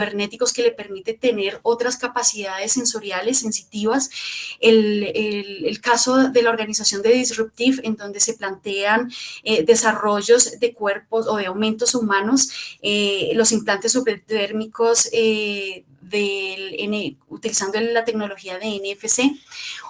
cibernéticos que le permite tener otras capacidades sensoriales, sensitivas. El caso de la organización de Disruptive, en donde se plantean desarrollos de cuerpos o de aumentos humanos, los implantes subdérmicos utilizando la tecnología de NFC.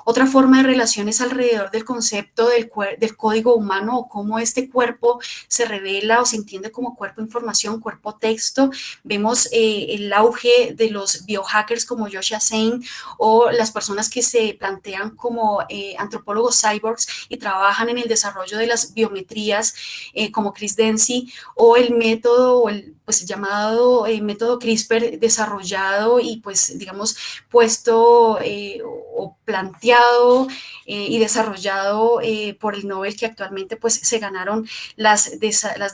Otra forma de relaciones alrededor del concepto del código humano, o cómo este cuerpo se revela o se entiende como cuerpo información, cuerpo texto. Vemos el auge de los biohackers como Joshua Sein, o las personas que se plantean como antropólogos cyborgs y trabajan en el desarrollo de las biometrías, como Chris Dempsey, o el método, o el pues llamado método CRISPR, desarrollado y pues digamos puesto o planteado y desarrollado por el Nobel, que actualmente pues se ganaron las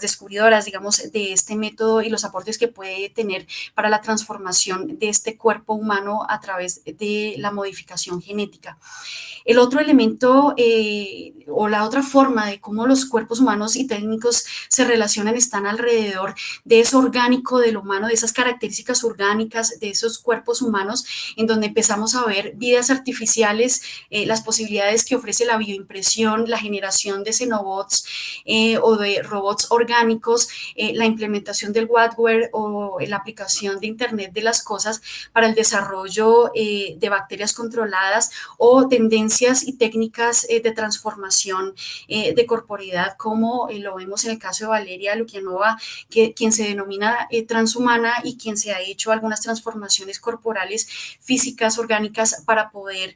descubridoras, digamos, de este método, y los aportes que puede tener para la transformación de este cuerpo humano a través de la modificación genética. El otro elemento o la otra forma de cómo los cuerpos humanos y técnicos se relacionan están alrededor de eso orgánico del humano, de esas características orgánicas de esos cuerpos humanos, en donde empezamos a ver vidas artificiales, las posibilidades que ofrece la bioimpresión, la generación de xenobots o de robots orgánicos, la implementación del Wattware o la aplicación de Internet de las cosas para el desarrollo de bacterias controladas, o tendencias y técnicas de transformación de corporeidad, como lo vemos en el caso de Valeria Lukianova, quien se denomina transhumana, y quien se ha hecho algunas transformaciones corporales físicas, orgánicas, para poder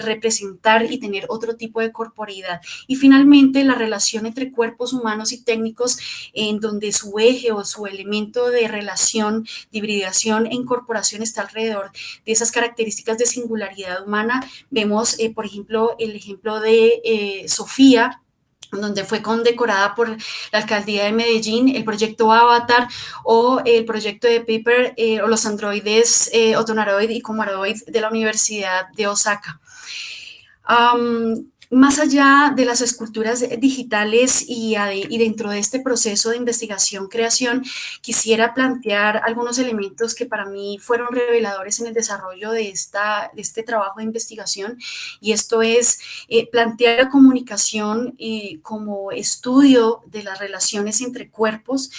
representar y tener otro tipo de corporeidad. Y finalmente, la relación entre cuerpos humanos y técnicos, en donde su eje o su elemento de relación, de hibridación e incorporación está alrededor de esas características de singularidad humana. Vemos, por ejemplo, el ejemplo de Sofía, donde fue condecorada por la alcaldía de Medellín, el proyecto Avatar, o el proyecto de Piper, o los androides Otonaroid y Comaroid de la Universidad de Osaka. Más allá de las esculturas digitales y dentro de este proceso de investigación-creación, quisiera plantear algunos elementos que para mí fueron reveladores en el desarrollo de este trabajo de investigación, y esto es plantear la comunicación como estudio de las relaciones entre cuerpos,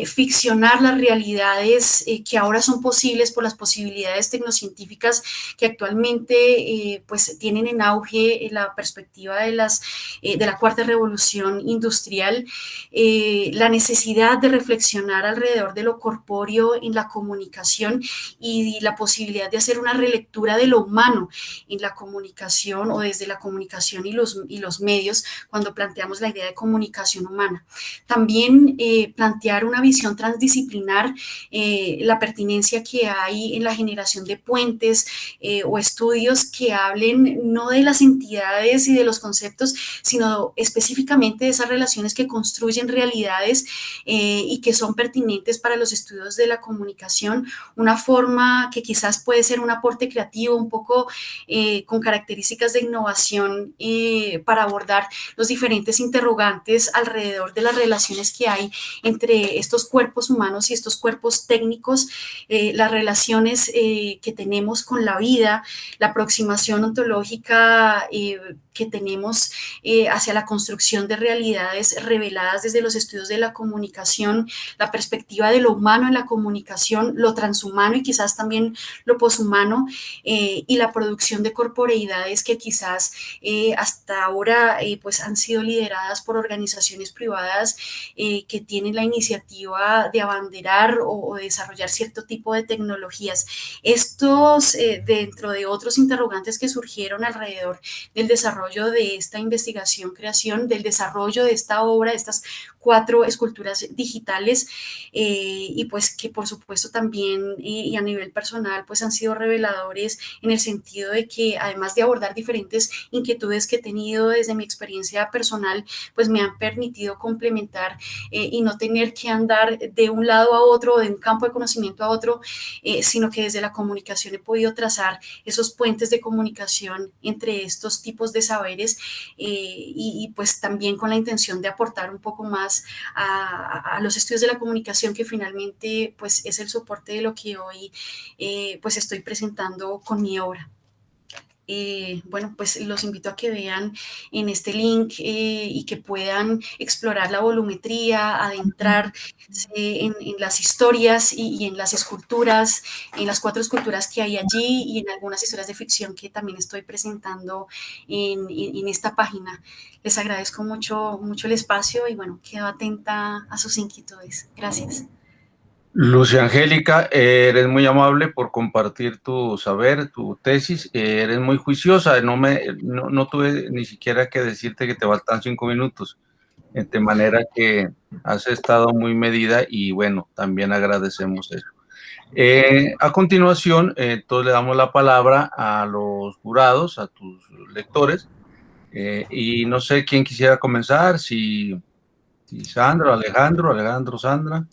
ficcionar las realidades que ahora son posibles por las posibilidades tecnocientíficas que actualmente pues tienen en auge la perspectiva de la cuarta revolución industrial, la necesidad de reflexionar alrededor de lo corpóreo en la comunicación, y la posibilidad de hacer una relectura de lo humano en la comunicación, o desde la comunicación y los medios, cuando planteamos la idea de comunicación humana. También plantear una visión transdisciplinar, la pertinencia que hay en la generación de puentes o estudios que hablen no de las entidades y de los conceptos, sino específicamente de esas relaciones que construyen realidades y que son pertinentes para los estudios de la comunicación. Una forma que quizás puede ser un aporte creativo, un poco con características de innovación, para abordar los diferentes interrogantes alrededor de las relaciones que hay entre estos cuerpos humanos y estos cuerpos técnicos, las relaciones que tenemos con la vida, la aproximación ontológica que tenemos hacia la construcción de realidades reveladas desde los estudios de la comunicación, la perspectiva de lo humano en la comunicación, lo transhumano y quizás también lo poshumano, y la producción de corporeidades que quizás hasta ahora pues han sido lideradas por organizaciones privadas que tienen la iniciativa de abanderar o desarrollar cierto tipo de tecnologías. Estos, dentro de otros interrogantes que surgieron alrededor del desarrollo de esta investigación-creación, del desarrollo de esta obra, de estas 4 esculturas digitales, y pues que por supuesto también y a nivel personal pues han sido reveladores en el sentido de que, además de abordar diferentes inquietudes que he tenido desde mi experiencia personal, pues me han permitido complementar y no tener que andar de un lado a otro, de un campo de conocimiento a otro, sino que desde la comunicación he podido trazar esos puentes de comunicación entre estos tipos de saberes, y pues también con la intención de aportar un poco más a los estudios de la comunicación, que finalmente pues es el soporte de lo que hoy pues estoy presentando con mi obra. Bueno, pues los invito a que vean en este link y que puedan explorar la volumetría, adentrarse en las historias y en las esculturas, en las 4 esculturas que hay allí y en algunas historias de ficción que también estoy presentando en esta página. Les agradezco mucho, mucho el espacio y bueno, quedo atenta a sus inquietudes. Gracias. Lucia Angélica, eres muy amable por compartir tu saber, tu tesis, eres muy juiciosa, no tuve ni siquiera que decirte que te faltan 5 minutos, de manera que has estado muy medida y bueno, también agradecemos eso. A continuación, entonces le damos la palabra a los jurados, a tus lectores, y no sé quién quisiera comenzar, si Sandra, Alejandro, Sandra.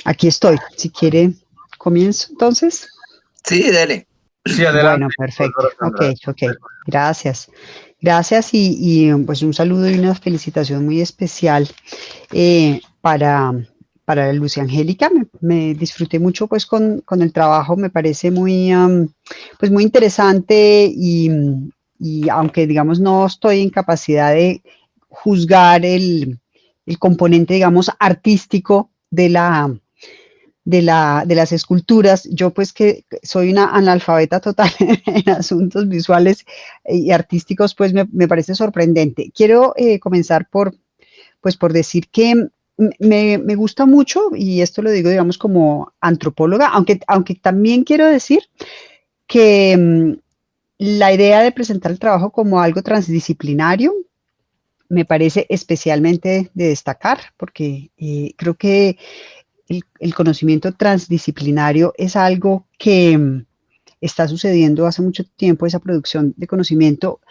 Aquí estoy. Si quiere, comienzo entonces. Sí, dele. Sí, adelante. Bueno, perfecto. Ok. Gracias. Gracias y pues un saludo y una felicitación muy especial para Lucia Angélica. Me disfruté mucho pues con el trabajo, me parece pues muy interesante y aunque digamos no estoy en capacidad de juzgar el componente digamos artístico de las esculturas, yo pues que soy una analfabeta total en asuntos visuales y artísticos, pues me parece sorprendente. Quiero comenzar por decir que me gusta mucho, y esto lo digo digamos como antropóloga, aunque también quiero decir que la idea de presentar el trabajo como algo transdisciplinario me parece especialmente de destacar, porque creo que el conocimiento transdisciplinario es algo que está sucediendo hace mucho tiempo, esa producción de conocimiento,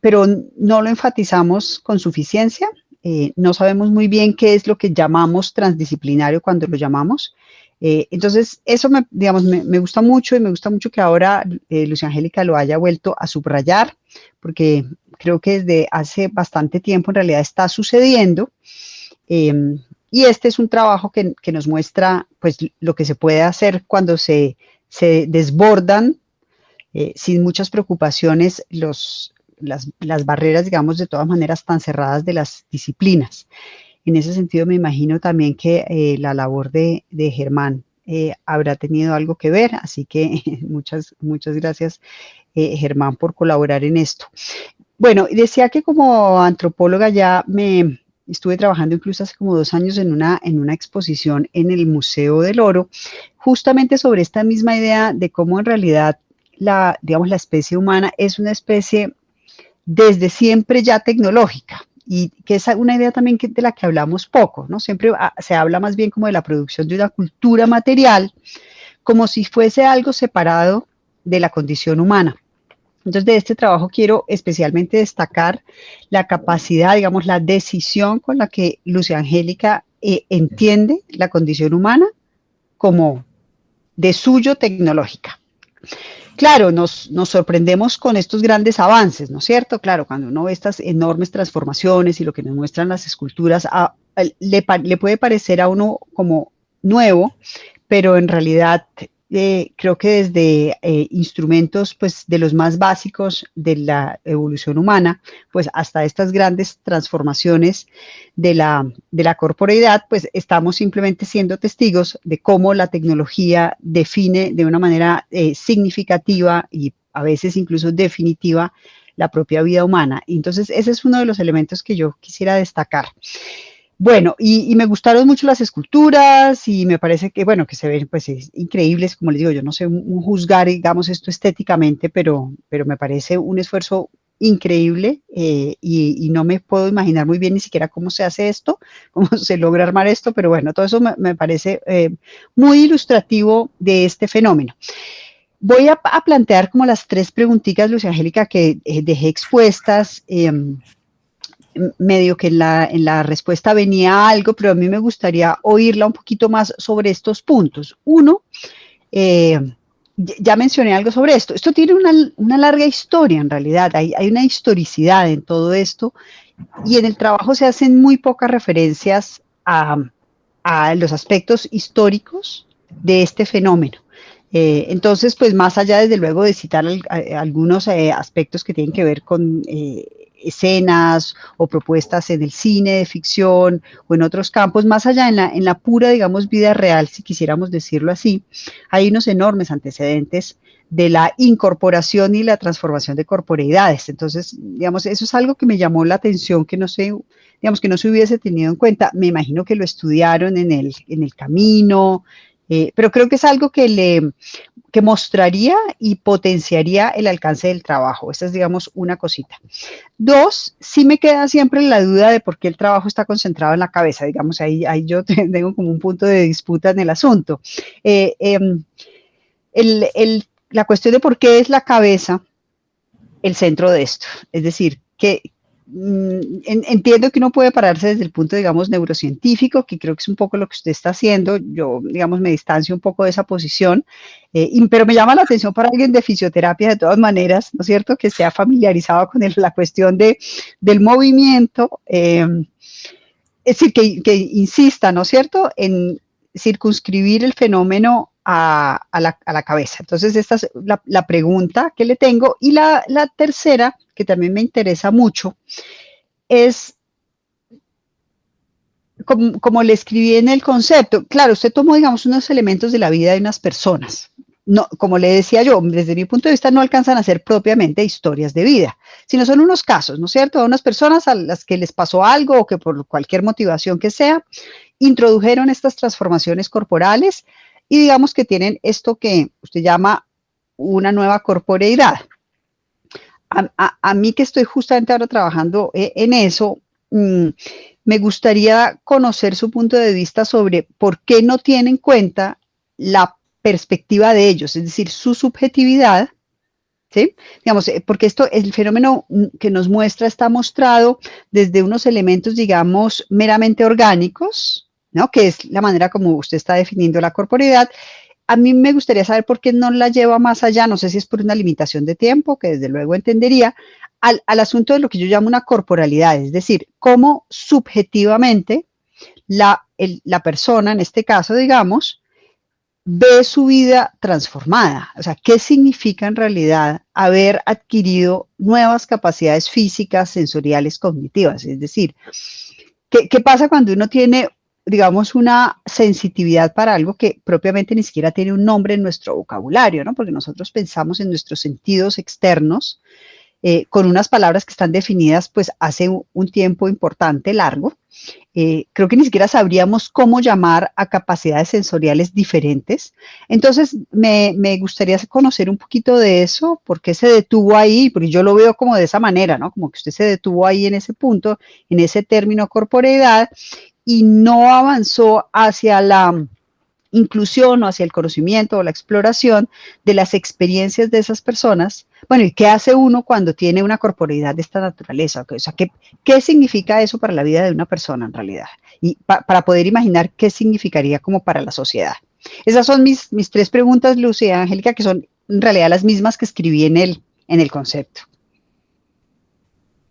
pero no lo enfatizamos con suficiencia, no sabemos muy bien qué es lo que llamamos transdisciplinario cuando lo llamamos. Entonces, eso me gusta mucho y me gusta mucho que ahora Lucia Angélica lo haya vuelto a subrayar, porque creo que desde hace bastante tiempo en realidad está sucediendo. Y este es un trabajo que nos muestra pues, lo que se puede hacer cuando se desbordan sin muchas preocupaciones las barreras, digamos, de todas maneras tan cerradas de las disciplinas. En ese sentido, me imagino también que la labor de Germán habrá tenido algo que ver, así que muchas gracias, Germán, por colaborar en esto. Bueno, decía que como antropóloga ya estuve trabajando incluso hace como 2 años en una exposición en el Museo del Oro, justamente sobre esta misma idea de cómo en realidad la especie humana es una especie desde siempre ya tecnológica, y que es una idea también de la que hablamos poco, ¿no? Siempre se habla más bien como de la producción de una cultura material, como si fuese algo separado de la condición humana. Entonces, de este trabajo quiero especialmente destacar la capacidad, digamos, la decisión con la que Lucia Angélica entiende la condición humana como de suyo tecnológica. Claro, nos sorprendemos con estos grandes avances, ¿no es cierto? Claro, cuando uno ve estas enormes transformaciones y lo que nos muestran las esculturas, le puede parecer a uno como nuevo, pero en realidad creo que desde instrumentos pues, de los más básicos de la evolución humana, pues hasta estas grandes transformaciones de la corporeidad, pues estamos simplemente siendo testigos de cómo la tecnología define de una manera significativa y a veces incluso definitiva la propia vida humana. Entonces, ese es uno de los elementos que yo quisiera destacar. Bueno, y me gustaron mucho las esculturas y me parece que, bueno, que se ven pues increíbles, como les digo, yo no sé juzgar, digamos, esto estéticamente, pero me parece un esfuerzo increíble y no me puedo imaginar muy bien ni siquiera cómo se hace esto, cómo se logra armar esto, pero bueno, todo eso me parece muy ilustrativo de este fenómeno. Voy a plantear como las 3 preguntitas, Lucia Angélica, que dejé expuestas medio que en la respuesta venía algo, pero a mí me gustaría oírla un poquito más sobre estos puntos. Uno, ya mencioné algo sobre esto. Esto tiene una larga historia en realidad, hay una historicidad en todo esto y en el trabajo se hacen muy pocas referencias a los aspectos históricos de este fenómeno. Entonces, pues más allá desde luego de citar algunos aspectos que tienen que ver con escenas o propuestas en el cine de ficción o en otros campos, más allá en la pura, digamos, vida real, si quisiéramos decirlo así, hay unos enormes antecedentes de la incorporación y la transformación de corporeidades. Entonces, digamos, eso es algo que me llamó la atención, que no sé, digamos, que no se hubiese tenido en cuenta. Me imagino que lo estudiaron en el camino, pero creo que es algo que mostraría y potenciaría el alcance del trabajo. Esa es, digamos, una cosita. Dos, sí me queda siempre la duda de por qué el trabajo está concentrado en la cabeza. Digamos, ahí yo tengo como un punto de disputa en el asunto. La cuestión de por qué es la cabeza el centro de esto. Es decir, que entiendo que uno puede pararse desde el punto, digamos, neurocientífico, que creo que es un poco lo que usted está haciendo. Yo, digamos, me distancio un poco de esa posición, pero me llama la atención para alguien de fisioterapia, de todas maneras, ¿no es cierto?, que se ha familiarizado con la cuestión del movimiento, es decir, que insista, ¿no es cierto?, en circunscribir el fenómeno a la cabeza. Entonces, esta es la pregunta que le tengo. Y la tercera, que también me interesa mucho, es, como le escribí en el concepto, claro, usted tomó, digamos, unos elementos de la vida de unas personas. No, como le decía yo, desde mi punto de vista no alcanzan a ser propiamente historias de vida, sino son unos casos, ¿no es cierto?, de unas personas a las que les pasó algo o que por cualquier motivación que sea, introdujeron estas transformaciones corporales y digamos que tienen esto que usted llama una nueva corporeidad. A mí que estoy justamente ahora trabajando en eso, me gustaría conocer su punto de vista sobre por qué no tiene en cuenta la perspectiva de ellos, es decir, su subjetividad, ¿sí? Digamos, porque el fenómeno que nos muestra está mostrado desde unos elementos, digamos, meramente orgánicos, ¿no?, que es la manera como usted está definiendo la corporeidad. A mí me gustaría saber por qué no la lleva más allá, no sé si es por una limitación de tiempo, que desde luego entendería, al asunto de lo que yo llamo una corporalidad, es decir, cómo subjetivamente la persona, en este caso, digamos, ve su vida transformada. O sea, ¿qué significa en realidad haber adquirido nuevas capacidades físicas, sensoriales, cognitivas? Es decir, ¿qué pasa cuando uno tiene, digamos, una sensitividad para algo que propiamente ni siquiera tiene un nombre en nuestro vocabulario, ¿no? Porque nosotros pensamos en nuestros sentidos externos con unas palabras que están definidas pues hace un tiempo importante, largo. Creo que ni siquiera sabríamos cómo llamar a capacidades sensoriales diferentes. Entonces, me gustaría conocer un poquito de eso, por qué se detuvo ahí, porque yo lo veo como de esa manera, ¿no? Como que usted se detuvo ahí en ese punto, en ese término corporeidad, y no avanzó hacia la inclusión o hacia el conocimiento o la exploración de las experiencias de esas personas. Bueno, ¿y qué hace uno cuando tiene una corporeidad de esta naturaleza? O sea, ¿qué significa eso para la vida de una persona en realidad? Y para poder imaginar qué significaría como para la sociedad. Esas son mis tres preguntas, Lucy y Angélica, que son en realidad las mismas que escribí en el concepto.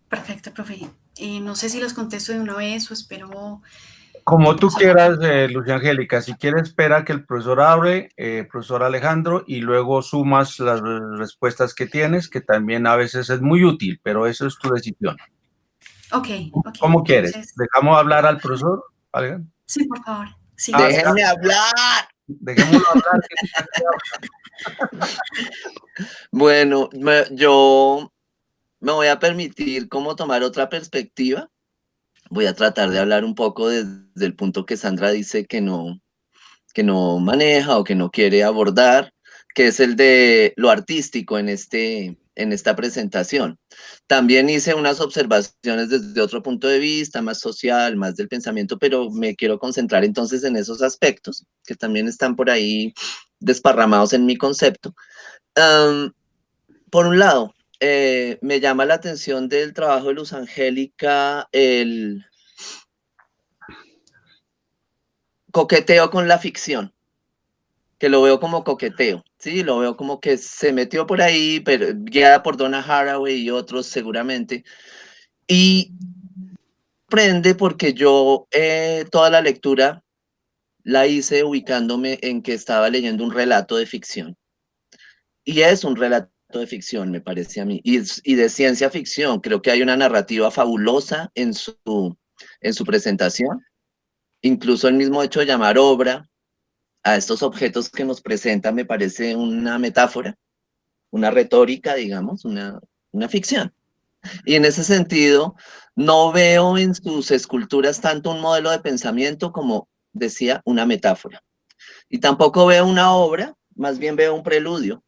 Perfecto, profe. No sé si los contesto de una vez o espero... Como tú quieras, Lucia Angélica. Si quieres, espera que el profesor hable, profesor Alejandro, y luego sumas las respuestas que tienes, que también a veces es muy útil, pero eso es tu decisión. Ok. ¿Cómo quieres? ¿Dejamos hablar al profesor, Alejandro? Sí, por favor. Sí, ¡Déjenme hablar! Dejémoslo hablar. Bueno, yo me voy a permitir como tomar otra perspectiva. Voy a tratar de hablar un poco desde el punto que Sandra dice que no maneja o que no quiere abordar, que es el de lo artístico en esta presentación. También hice unas observaciones desde otro punto de vista, más social, más del pensamiento, pero me quiero concentrar entonces en esos aspectos que también están por ahí desparramados en mi concepto. Por un lado, me llama la atención del trabajo de Luz Angélica el coqueteo con la ficción, que lo veo como coqueteo, ¿sí? Lo veo como que se metió por ahí, pero guiada por Donna Haraway y otros seguramente. Y prende porque yo toda la lectura la hice ubicándome en que estaba leyendo un relato de ficción. Y es un relato de ficción, me parece a mí, y de ciencia ficción. Creo que hay una narrativa fabulosa en su presentación. Incluso el mismo hecho de llamar obra a estos objetos que nos presenta me parece una metáfora, una retórica, digamos, una ficción. Y en ese sentido, no veo en sus esculturas tanto un modelo de pensamiento como, decía, una metáfora. Y tampoco veo una obra, más bien veo un preludio.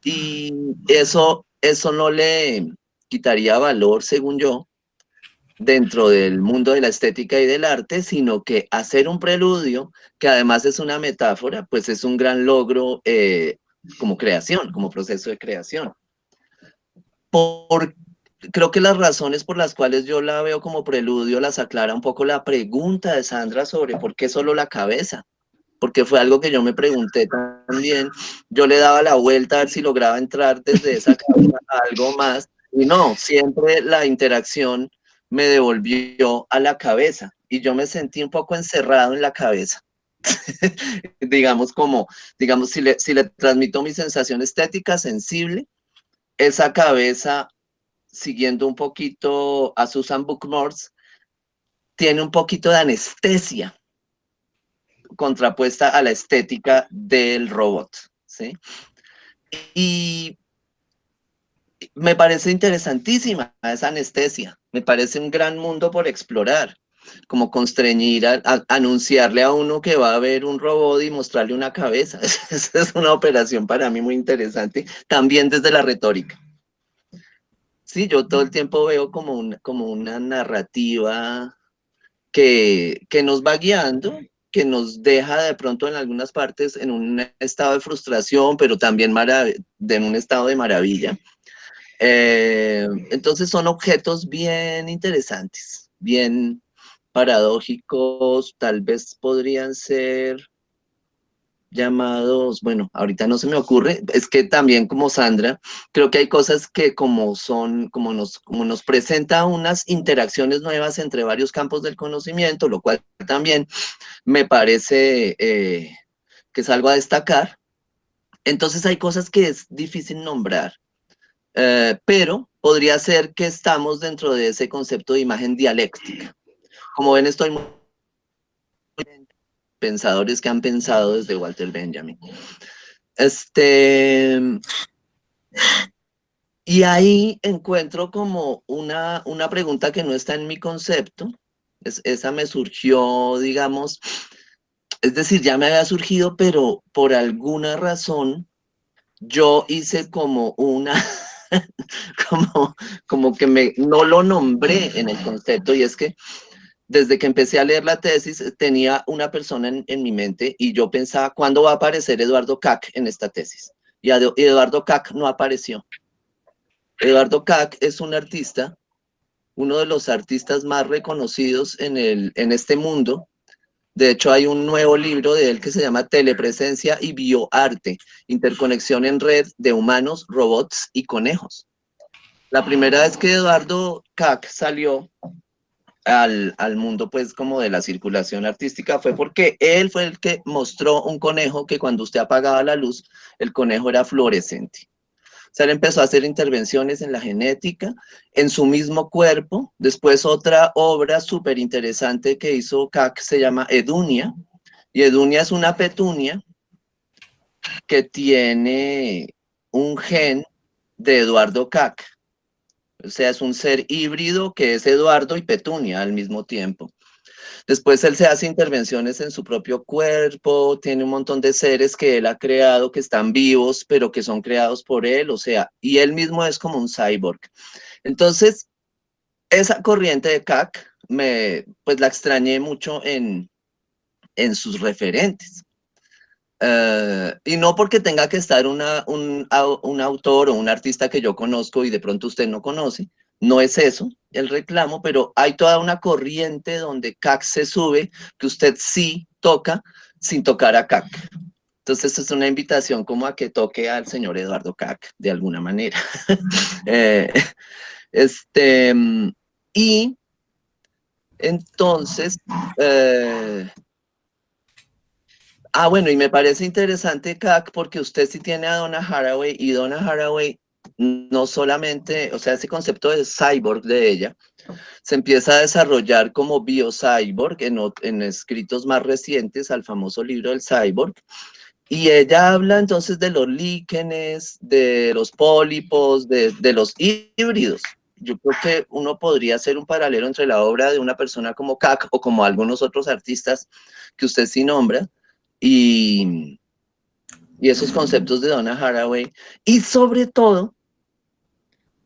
Y eso no le quitaría valor, según yo, dentro del mundo de la estética y del arte, sino que hacer un preludio, que además es una metáfora, pues es un gran logro como creación, como proceso de creación. Creo que las razones por las cuales yo la veo como preludio las aclara un poco la pregunta de Sandra sobre por qué solo la cabeza, porque fue algo que yo me pregunté también. Yo le daba la vuelta a ver si lograba entrar desde esa cabeza a algo más, y no, siempre la interacción me devolvió a la cabeza, y yo me sentí un poco encerrado en la cabeza. digamos, si le transmito mi sensación estética sensible, esa cabeza, siguiendo un poquito a Susan Buck-Morss, tiene un poquito de anestesia contrapuesta a la estética del robot, ¿sí? Y me parece interesantísima esa anestesia, me parece un gran mundo por explorar, como constreñir a anunciarle a uno que va a ver un robot y mostrarle una cabeza. Esa es una operación para mí muy interesante, también desde la retórica. Sí, yo todo el tiempo veo como una narrativa que nos va guiando, que nos deja de pronto en algunas partes en un estado de frustración, pero también en un estado de maravilla. Entonces son objetos bien interesantes, bien paradójicos, tal vez podrían ser llamados, bueno, ahorita no se me ocurre, es que también como Sandra, creo que hay cosas que como nos presenta unas interacciones nuevas entre varios campos del conocimiento, lo cual también me parece que es algo a destacar. Entonces hay cosas que es difícil nombrar, pero podría ser que estamos dentro de ese concepto de imagen dialéctica. Como ven, estoy muy pensadores que han pensado desde Walter Benjamin. Y ahí encuentro como una pregunta que no está en mi concepto. Esa me surgió, digamos, es decir, ya me había surgido, pero por alguna razón yo hice como como que no lo nombré en el concepto, y es que desde que empecé a leer la tesis tenía una persona en mi mente y yo pensaba, ¿cuándo va a aparecer Eduardo Kac en esta tesis? Y Eduardo Kac no apareció. Eduardo Kac es un artista, uno de los artistas más reconocidos en este mundo. De hecho, hay un nuevo libro de él que se llama Telepresencia y Bioarte, interconexión en red de humanos, robots y conejos. La primera vez que Eduardo Kac salió al mundo, pues, como de la circulación artística, fue porque él fue el que mostró un conejo que cuando usted apagaba la luz, el conejo era fluorescente. O sea, él empezó a hacer intervenciones en la genética, en su mismo cuerpo. Después otra obra súper interesante que hizo Kac se llama Edunia, y Edunia es una petunia que tiene un gen de Eduardo Kac. O sea, es un ser híbrido que es Eduardo y Petunia al mismo tiempo. Después él se hace intervenciones en su propio cuerpo, tiene un montón de seres que él ha creado, que están vivos, pero que son creados por él, o sea, y él mismo es como un cyborg. Entonces, esa corriente de Kac, pues la extrañé mucho en sus referentes. Y no porque tenga que estar un autor o un artista que yo conozco y de pronto usted no conoce, no es eso el reclamo, pero hay toda una corriente donde CAC se sube, que usted sí toca sin tocar a CAC. Entonces es una invitación como a que toque al señor Eduardo CAC de alguna manera. Y entonces, bueno, y me parece interesante, CAC, porque usted sí tiene a Donna Haraway, y Donna Haraway no solamente, o sea, ese concepto de cyborg de ella, se empieza a desarrollar como biocyborg en escritos más recientes al famoso libro del cyborg, y ella habla entonces de los líquenes, de los pólipos, de los híbridos. Yo creo que uno podría hacer un paralelo entre la obra de una persona como CAC o como algunos otros artistas que usted sí nombra, y esos conceptos de Donna Haraway, y sobre todo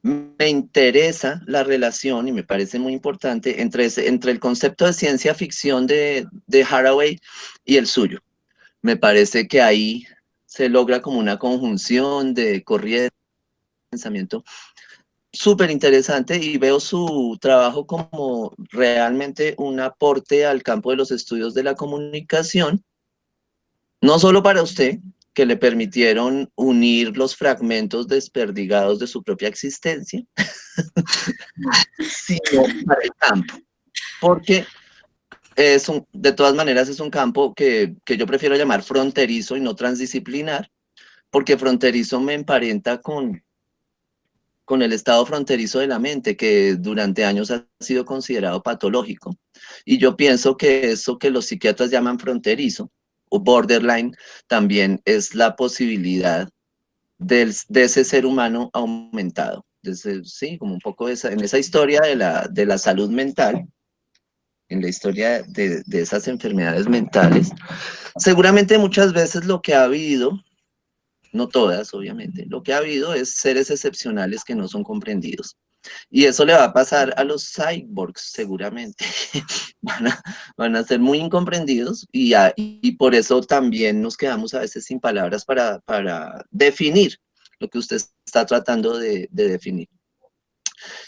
me interesa la relación, y me parece muy importante, entre el concepto de ciencia ficción de Haraway y el suyo. Me parece que ahí se logra como una conjunción de corriente de pensamiento súper interesante, y veo su trabajo como realmente un aporte al campo de los estudios de la comunicación, no solo para usted, que le permitieron unir los fragmentos desperdigados de su propia existencia, sino para el campo, porque de todas maneras es un campo que yo prefiero llamar fronterizo y no transdisciplinar, porque fronterizo me emparenta con el estado fronterizo de la mente, que durante años ha sido considerado patológico. Y yo pienso que eso que los psiquiatras llaman fronterizo o borderline también es la posibilidad de ese ser humano aumentado. Sí, como un poco en esa historia de la salud mental, en la historia de esas enfermedades mentales. Seguramente muchas veces lo que ha habido, no todas obviamente, lo que ha habido es seres excepcionales que no son comprendidos. Y eso le va a pasar a los cyborgs seguramente. van a ser muy incomprendidos, y por eso también nos quedamos a veces sin palabras para definir lo que usted está tratando de definir.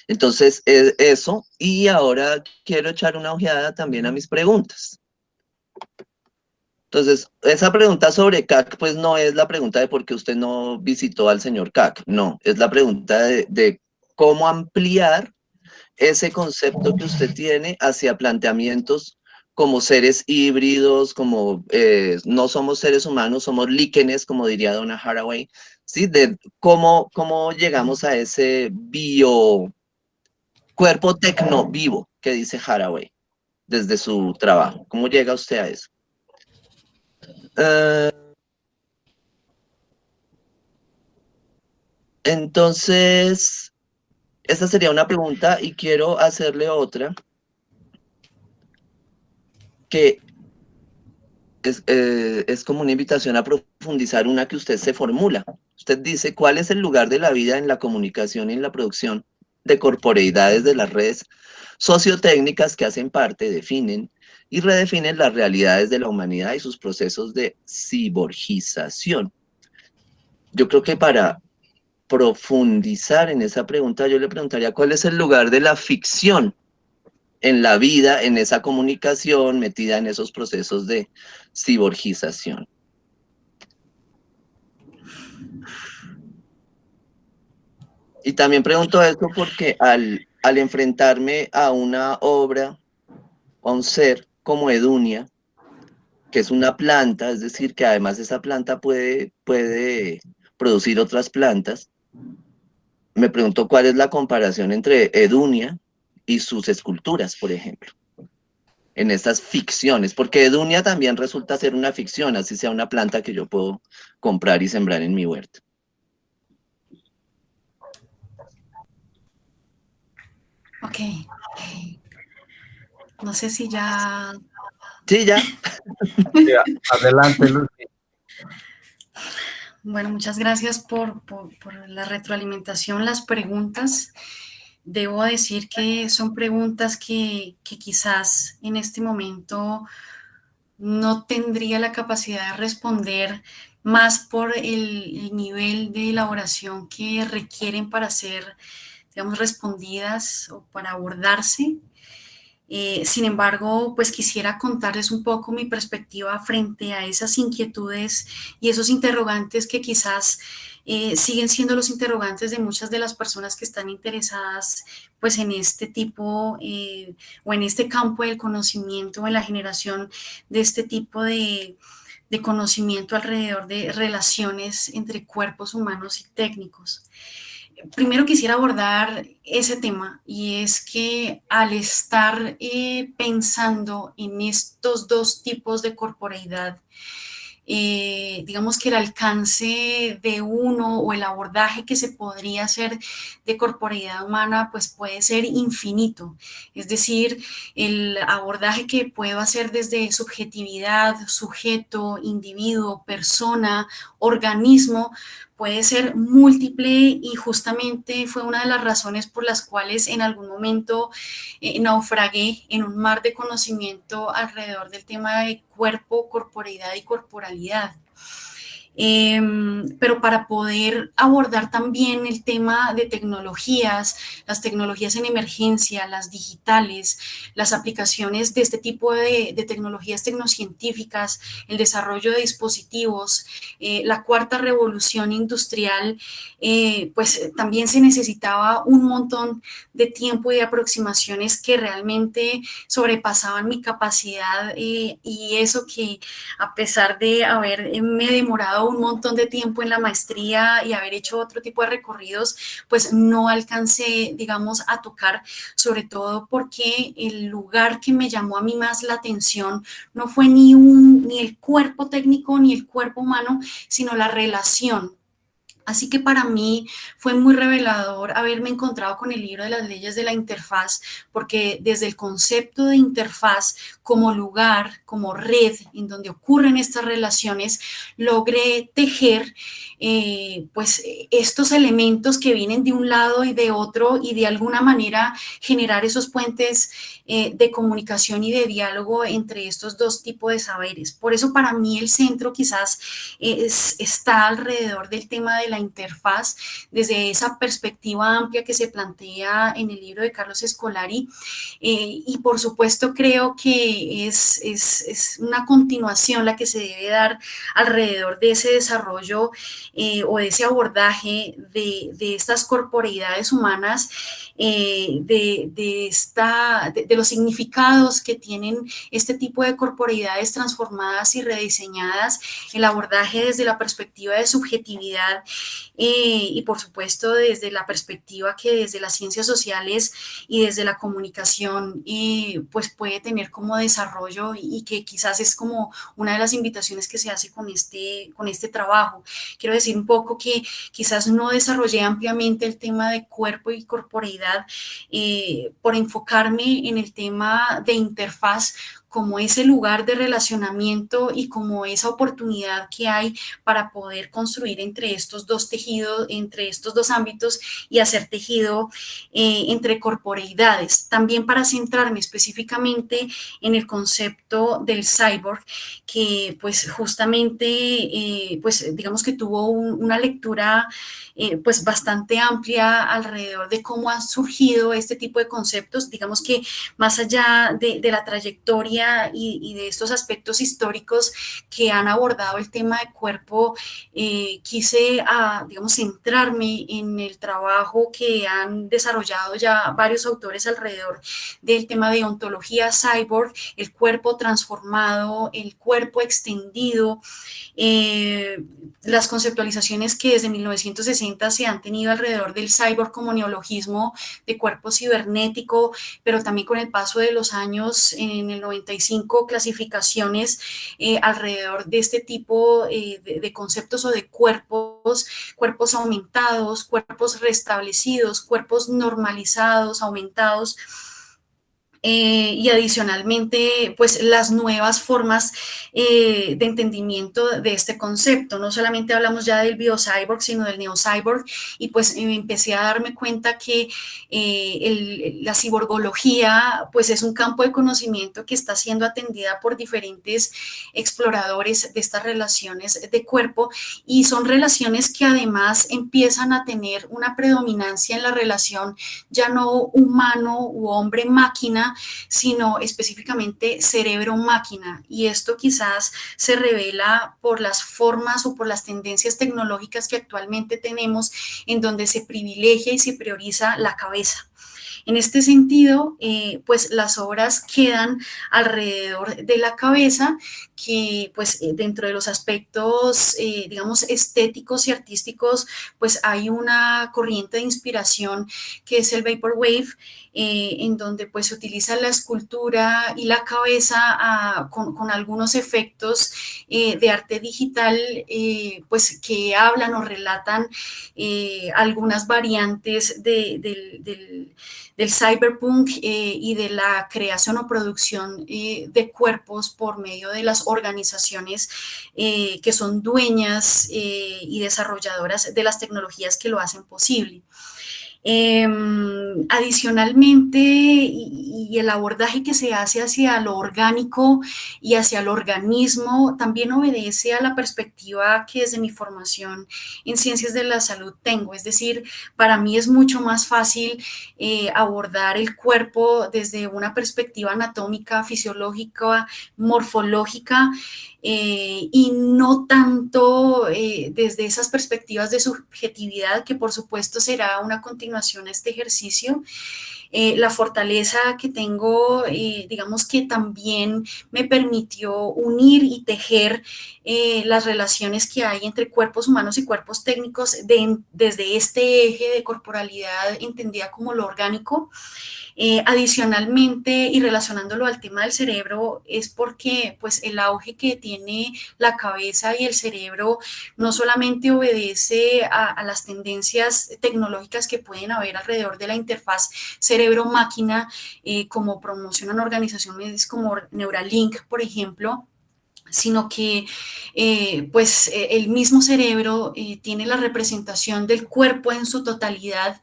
Entonces, eso, y ahora quiero echar una ojeada también a mis preguntas. Entonces, esa pregunta sobre CAC, pues no es la pregunta de por qué usted no visitó al señor CAC, no, es la pregunta de cómo ampliar ese concepto que usted tiene hacia planteamientos como seres híbridos, como no somos seres humanos, somos líquenes, como diría Donna Haraway, ¿sí? De cómo llegamos a ese cuerpo tecno vivo que dice Haraway desde su trabajo. ¿Cómo llega usted a eso? Entonces, esa sería una pregunta, y quiero hacerle otra que es como una invitación a profundizar una que usted se formula. Usted dice, ¿cuál es el lugar de la vida en la comunicación y en la producción de corporeidades de las redes sociotécnicas que hacen parte, definen y redefinen las realidades de la humanidad y sus procesos de ciborgización? Yo creo que para profundizar en esa pregunta, yo le preguntaría, ¿cuál es el lugar de la ficción en la vida, en esa comunicación metida en esos procesos de ciborgización? Y también pregunto esto porque al enfrentarme a una obra, a un ser como Edunia, que es una planta, es decir, que además esa planta puede producir otras plantas, me pregunto cuál es la comparación entre Edunia y sus esculturas, por ejemplo, en estas ficciones, porque Edunia también resulta ser una ficción, así sea una planta que yo puedo comprar y sembrar en mi huerto. Ok. No sé si ya... Sí, ya. Sí, adelante, Lucy. Bueno, muchas gracias por la retroalimentación, las preguntas. Debo decir que son preguntas que quizás en este momento no tendría la capacidad de responder más por el nivel de elaboración que requieren para ser, digamos, respondidas o para abordarse. Sin embargo, pues quisiera contarles un poco mi perspectiva frente a esas inquietudes y esos interrogantes que quizás siguen siendo los interrogantes de muchas de las personas que están interesadas pues en este tipo o en este campo del conocimiento, en la generación de este tipo de conocimiento alrededor de relaciones entre cuerpos humanos y técnicos. Primero quisiera abordar ese tema y es que al estar pensando en estos dos tipos de corporeidad, digamos que el alcance de uno o el abordaje que se podría hacer de corporeidad humana pues puede ser infinito. Es decir, el abordaje que puedo hacer desde subjetividad, sujeto, individuo, persona, organismo, puede ser múltiple y justamente fue una de las razones por las cuales en algún momento naufragué en un mar de conocimiento alrededor del tema de cuerpo, corporeidad y corporalidad. Pero para poder abordar también el tema de tecnologías, las tecnologías en emergencia, las digitales, las aplicaciones de este tipo de tecnologías tecnocientíficas, el desarrollo de dispositivos, la cuarta revolución industrial, pues también se necesitaba un montón de tiempo y de aproximaciones que realmente sobrepasaban mi capacidad y eso que a pesar de haberme demorado un montón de tiempo en la maestría y haber hecho otro tipo de recorridos, pues no alcancé, digamos, a tocar, sobre todo porque el lugar que me llamó a mí más la atención no fue ni el cuerpo técnico ni el cuerpo humano, sino la relación. Así que para mí fue muy revelador haberme encontrado con el libro de las leyes de la interfaz, porque desde el concepto de interfaz como lugar, como red en donde ocurren estas relaciones, logré tejer pues estos elementos que vienen de un lado y de otro y de alguna manera generar esos puentes de comunicación y de diálogo entre estos dos tipos de saberes. Por eso para mí el centro quizás está alrededor del tema de la interfaz, desde esa perspectiva amplia que se plantea en el libro de Carlos Escolari. Y por supuesto creo que es una continuación la que se debe dar alrededor de ese desarrollo o de ese abordaje de estas corporeidades humanas, de los significados que tienen este tipo de corporeidades transformadas y rediseñadas, el abordaje desde la perspectiva de subjetividad y por supuesto desde la perspectiva que desde las ciencias sociales y desde la comunicación pues puede tener como desarrollo y que quizás es como una de las invitaciones que se hace con este trabajo. Quiero decir un poco que quizás no desarrollé ampliamente el tema de cuerpo y corporeidad por enfocarme en el tema de interfaz como ese lugar de relacionamiento y como esa oportunidad que hay para poder construir entre estos dos tejidos, entre estos dos ámbitos y hacer tejido entre corporeidades. También para centrarme específicamente en el concepto del cyborg, que pues justamente, pues digamos que tuvo una lectura pues bastante amplia alrededor de cómo han surgido este tipo de conceptos, digamos que más allá de la trayectoria y de estos aspectos históricos que han abordado el tema de cuerpo, quise, digamos, centrarme en el trabajo que han desarrollado ya varios autores alrededor del tema de ontología cyborg, el cuerpo transformado, el cuerpo extendido, las conceptualizaciones que desde 1960 se han tenido alrededor del cyborg como neologismo de cuerpo cibernético, pero también con el paso de los años, en el 95, clasificaciones alrededor de este tipo de conceptos o de cuerpos aumentados, cuerpos restablecidos, cuerpos normalizados, aumentados. Y adicionalmente, pues las nuevas formas de entendimiento de este concepto. No solamente hablamos ya del biocyborg, sino del neocyborg, y pues empecé a darme cuenta que la ciborgología pues es un campo de conocimiento que está siendo atendida por diferentes exploradores de estas relaciones de cuerpo, y son relaciones que además empiezan a tener una predominancia en la relación ya no humano u hombre-máquina, sino específicamente cerebro-máquina. Y esto quizás se revela por las formas o por las tendencias tecnológicas que actualmente tenemos, en donde se privilegia y se prioriza la cabeza. En este sentido, pues las obras quedan alrededor de la cabeza, que pues dentro de los aspectos, digamos, estéticos y artísticos, pues hay una corriente de inspiración que es el Vaporwave, en donde pues se utiliza la escultura y la cabeza con algunos efectos de arte digital, pues que hablan o relatan algunas variantes del cyberpunk y de la creación o producción de cuerpos por medio de las organizaciones que son dueñas y desarrolladoras de las tecnologías que lo hacen posible. Adicionalmente, y el abordaje que se hace hacia lo orgánico y hacia el organismo también obedece a la perspectiva que desde mi formación en ciencias de la salud tengo. Es decir, para mí es mucho más fácil abordar el cuerpo desde una perspectiva anatómica, fisiológica, morfológica, y no tanto desde esas perspectivas de subjetividad, que por supuesto será una continuación a este ejercicio. La fortaleza que tengo, digamos que también me permitió unir y tejer las relaciones que hay entre cuerpos humanos y cuerpos técnicos desde este eje de corporalidad entendida como lo orgánico. Adicionalmente, y relacionándolo al tema del cerebro, es porque pues el auge que tiene la cabeza y el cerebro no solamente obedece a las tendencias tecnológicas que pueden haber alrededor de la interfaz cerebro-máquina, como promocionan organizaciones como Neuralink, por ejemplo, sino que pues el mismo cerebro tiene la representación del cuerpo en su totalidad,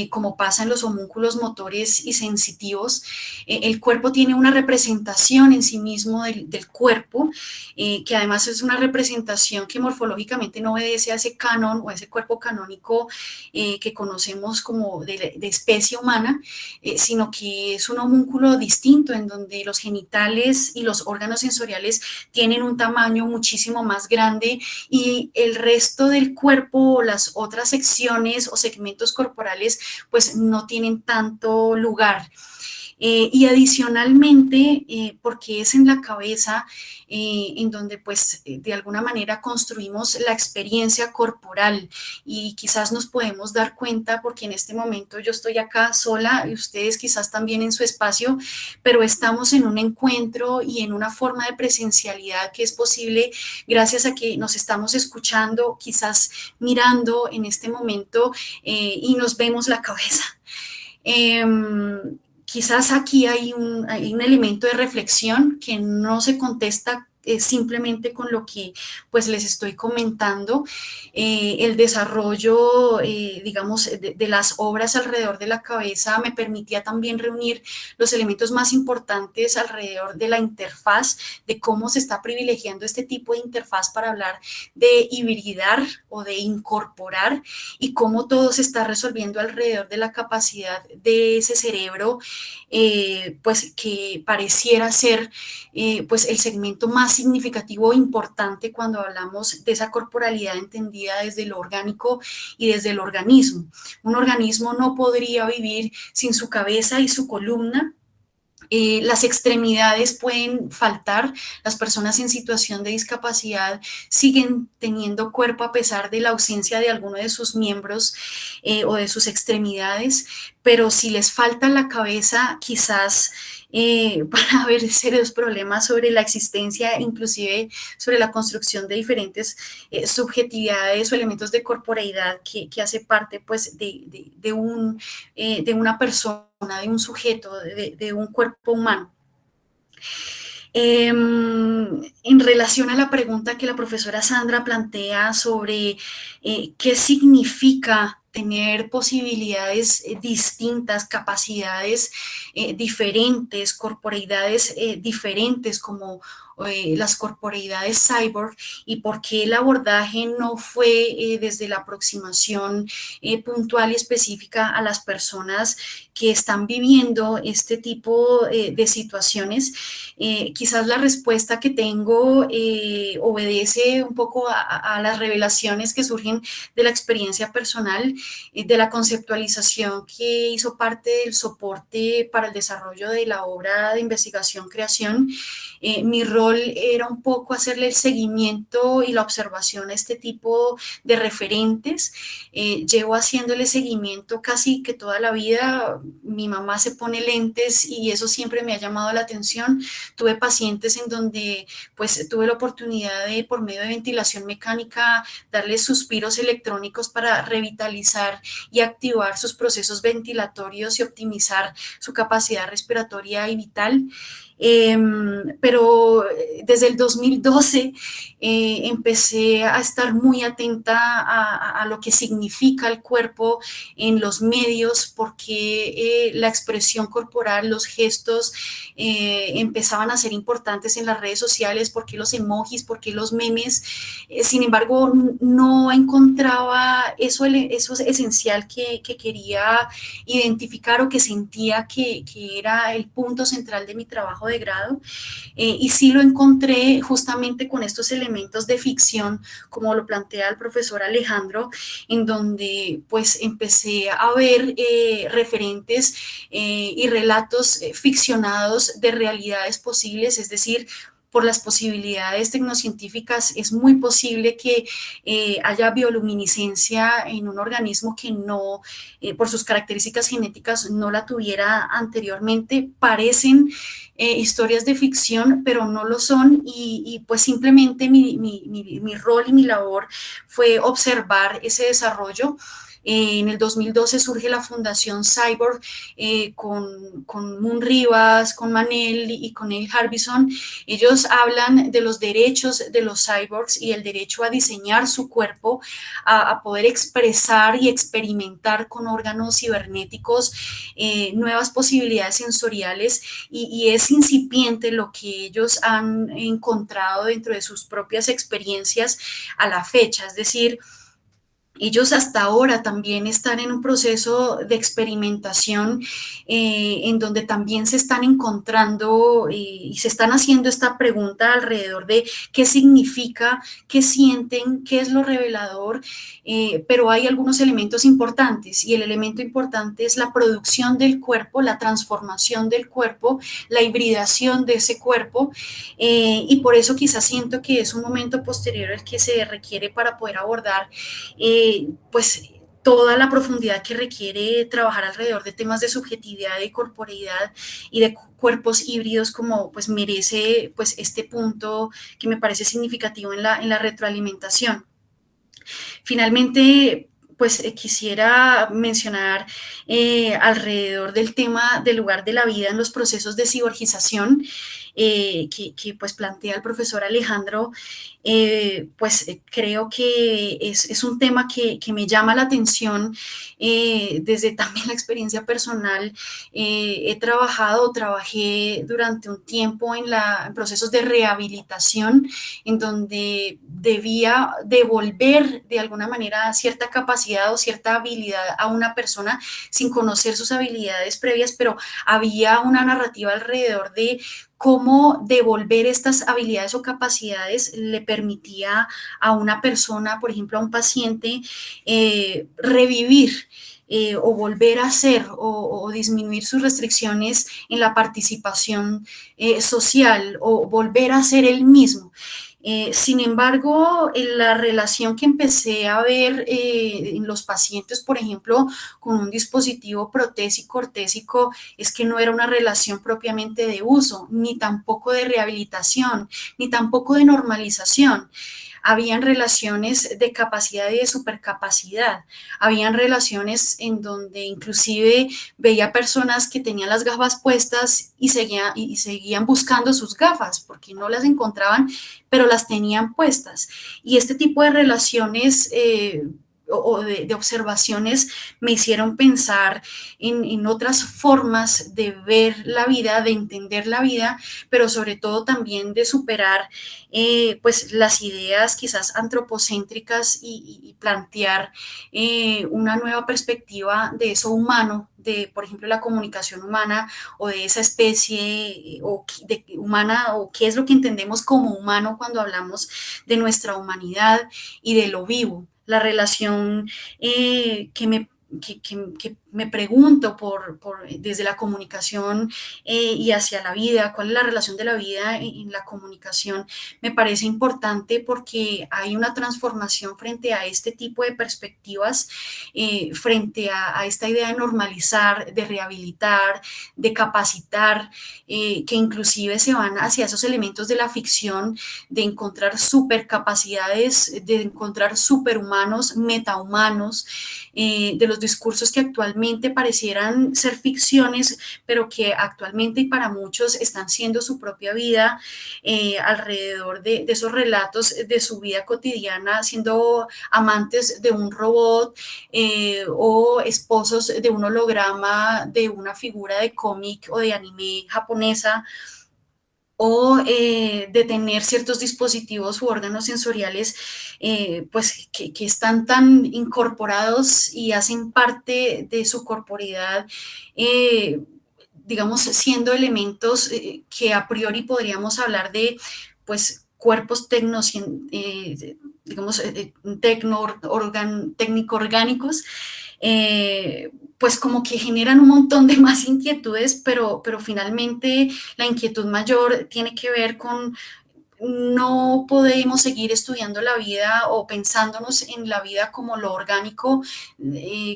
como pasa en los homúnculos motores y sensitivos. El cuerpo tiene una representación en sí mismo del cuerpo, que además es una representación que morfológicamente no obedece a ese canon o a ese cuerpo canónico que conocemos como de especie humana, sino que es un homúnculo distinto, en donde los genitales y los órganos sensoriales tienen un tamaño muchísimo más grande, y el resto del cuerpo, las otras secciones o segmentos corporales, pues no tienen tanto lugar. Y adicionalmente, porque es en la cabeza en donde pues de alguna manera construimos la experiencia corporal, y quizás nos podemos dar cuenta, porque en este momento yo estoy acá sola y ustedes quizás también en su espacio, pero estamos en un encuentro y en una forma de presencialidad que es posible gracias a que nos estamos escuchando, quizás mirando en este momento, y nos vemos la cabeza. Quizás aquí hay un elemento de reflexión que no se contesta simplemente con lo que pues les estoy comentando. El desarrollo, digamos, de las obras alrededor de la cabeza me permitía también reunir los elementos más importantes alrededor de la interfaz, de cómo se está privilegiando este tipo de interfaz para hablar de hibridar o de incorporar, y cómo todo se está resolviendo alrededor de la capacidad de ese cerebro, pues que pareciera ser pues el segmento más significativo e importante cuando hablamos de esa corporalidad entendida desde lo orgánico y desde el organismo. Un organismo no podría vivir sin su cabeza y su columna. Las extremidades pueden faltar, las personas en situación de discapacidad siguen teniendo cuerpo a pesar de la ausencia de alguno de sus miembros o de sus extremidades, pero si les falta la cabeza, quizás van a haber serios problemas sobre la existencia, inclusive sobre la construcción de diferentes subjetividades o elementos de corporeidad que hace parte pues, de una persona, de un sujeto, de un cuerpo humano. En relación a la pregunta que la profesora Sandra plantea sobre qué significa tener posibilidades distintas, capacidades diferentes, corporeidades diferentes como las corporeidades cyborg, y por qué el abordaje no fue desde la aproximación puntual y específica a las personas que están viviendo este tipo de situaciones. Quizás la respuesta que tengo obedece un poco a las revelaciones que surgen de la experiencia personal, de la conceptualización que hizo parte del soporte para el desarrollo de la obra de investigación-creación. Mi rol era un poco hacerle el seguimiento y la observación a este tipo de referentes. Llevo haciéndole seguimiento casi que toda la vida. Mi mamá se pone lentes y eso siempre me ha llamado la atención. Tuve pacientes en donde pues tuve la oportunidad de, por medio de ventilación mecánica, darles suspiros electrónicos para revitalizar y activar sus procesos ventilatorios y optimizar su capacidad respiratoria y vital. Pero desde el 2012 empecé a estar muy atenta a lo que significa el cuerpo en los medios, porque la expresión corporal, los gestos empezaban a ser importantes en las redes sociales, porque los emojis, porque los memes. Sin embargo, no encontraba eso esencial que quería identificar o que sentía que era el punto central de mi trabajo de grado, y sí lo encontré justamente con estos elementos de ficción, como lo plantea el profesor Alejandro, en donde pues empecé a ver referentes y relatos ficcionados de realidades posibles, es decir, por las posibilidades tecnocientíficas es muy posible que haya bioluminiscencia en un organismo que no, por sus características genéticas, no la tuviera anteriormente. Parecen historias de ficción, pero no lo son, y pues simplemente mi rol y mi labor fue observar ese desarrollo. En el 2012 surge la Fundación Cyborg con Moon Rivas, con Manel y con Neil Harbison. Ellos hablan de los derechos de los cyborgs y el derecho a diseñar su cuerpo, a poder expresar y experimentar con órganos cibernéticos nuevas posibilidades sensoriales, y es incipiente lo que ellos han encontrado dentro de sus propias experiencias a la fecha. Es decir, ellos hasta ahora también están en un proceso de experimentación en donde también se están encontrando y se están haciendo esta pregunta alrededor de qué significa, qué sienten, qué es lo revelador, pero hay algunos elementos importantes, y el elemento importante es la producción del cuerpo, la transformación del cuerpo, la hibridación de ese cuerpo, y por eso quizás siento que es un momento posterior el que se requiere para poder abordar pues toda la profundidad que requiere trabajar alrededor de temas de subjetividad, de corporeidad y de cuerpos híbridos, como pues merece pues este punto que me parece significativo en la retroalimentación. Finalmente, pues quisiera mencionar alrededor del tema del lugar de la vida en los procesos de ciborgización que pues plantea el profesor Alejandro. Pues creo que es un tema que me llama la atención desde también la experiencia personal. Trabajé durante un tiempo en procesos de rehabilitación, en donde debía devolver de alguna manera cierta capacidad o cierta habilidad a una persona sin conocer sus habilidades previas, pero había una narrativa alrededor de cómo devolver estas habilidades o capacidades le permitía a una persona, por ejemplo, a un paciente, revivir o volver a ser o disminuir sus restricciones en la participación social, o volver a ser él mismo. Sin embargo, la relación que empecé a ver en los pacientes, por ejemplo, con un dispositivo protésico ortésico, es que no era una relación propiamente de uso, ni tampoco de rehabilitación, ni tampoco de normalización. Habían relaciones de capacidad y de supercapacidad. Habían relaciones en donde inclusive veía personas que tenían las gafas puestas y seguían buscando sus gafas porque no las encontraban, pero las tenían puestas. Y este tipo de relaciones o de observaciones me hicieron pensar en otras formas de ver la vida, de entender la vida, pero sobre todo también de superar pues las ideas quizás antropocéntricas y plantear una nueva perspectiva de eso humano, de, por ejemplo, la comunicación humana o de esa especie o de humana o qué es lo que entendemos como humano cuando hablamos de nuestra humanidad y de lo vivo. La relación que me pregunto desde la comunicación y hacia la vida, cuál es la relación de la vida en la comunicación, me parece importante porque hay una transformación frente a este tipo de perspectivas, frente a esta idea de normalizar, de rehabilitar, de capacitar, que inclusive se van hacia esos elementos de la ficción, de encontrar supercapacidades, de encontrar superhumanos, metahumanos, de los discursos que actualmente parecieran ser ficciones, pero que actualmente y para muchos están siendo su propia vida, alrededor de esos relatos de su vida cotidiana, siendo amantes de un robot o esposos de un holograma de una figura de cómic o de anime japonesa, o de tener ciertos dispositivos u órganos sensoriales pues que están tan incorporados y hacen parte de su corporeidad, digamos, siendo elementos que a priori podríamos hablar de pues cuerpos digamos, técnico-orgánicos, pues como que generan un montón de más inquietudes, pero finalmente la inquietud mayor tiene que ver con no podemos seguir estudiando la vida o pensándonos en la vida como lo orgánico,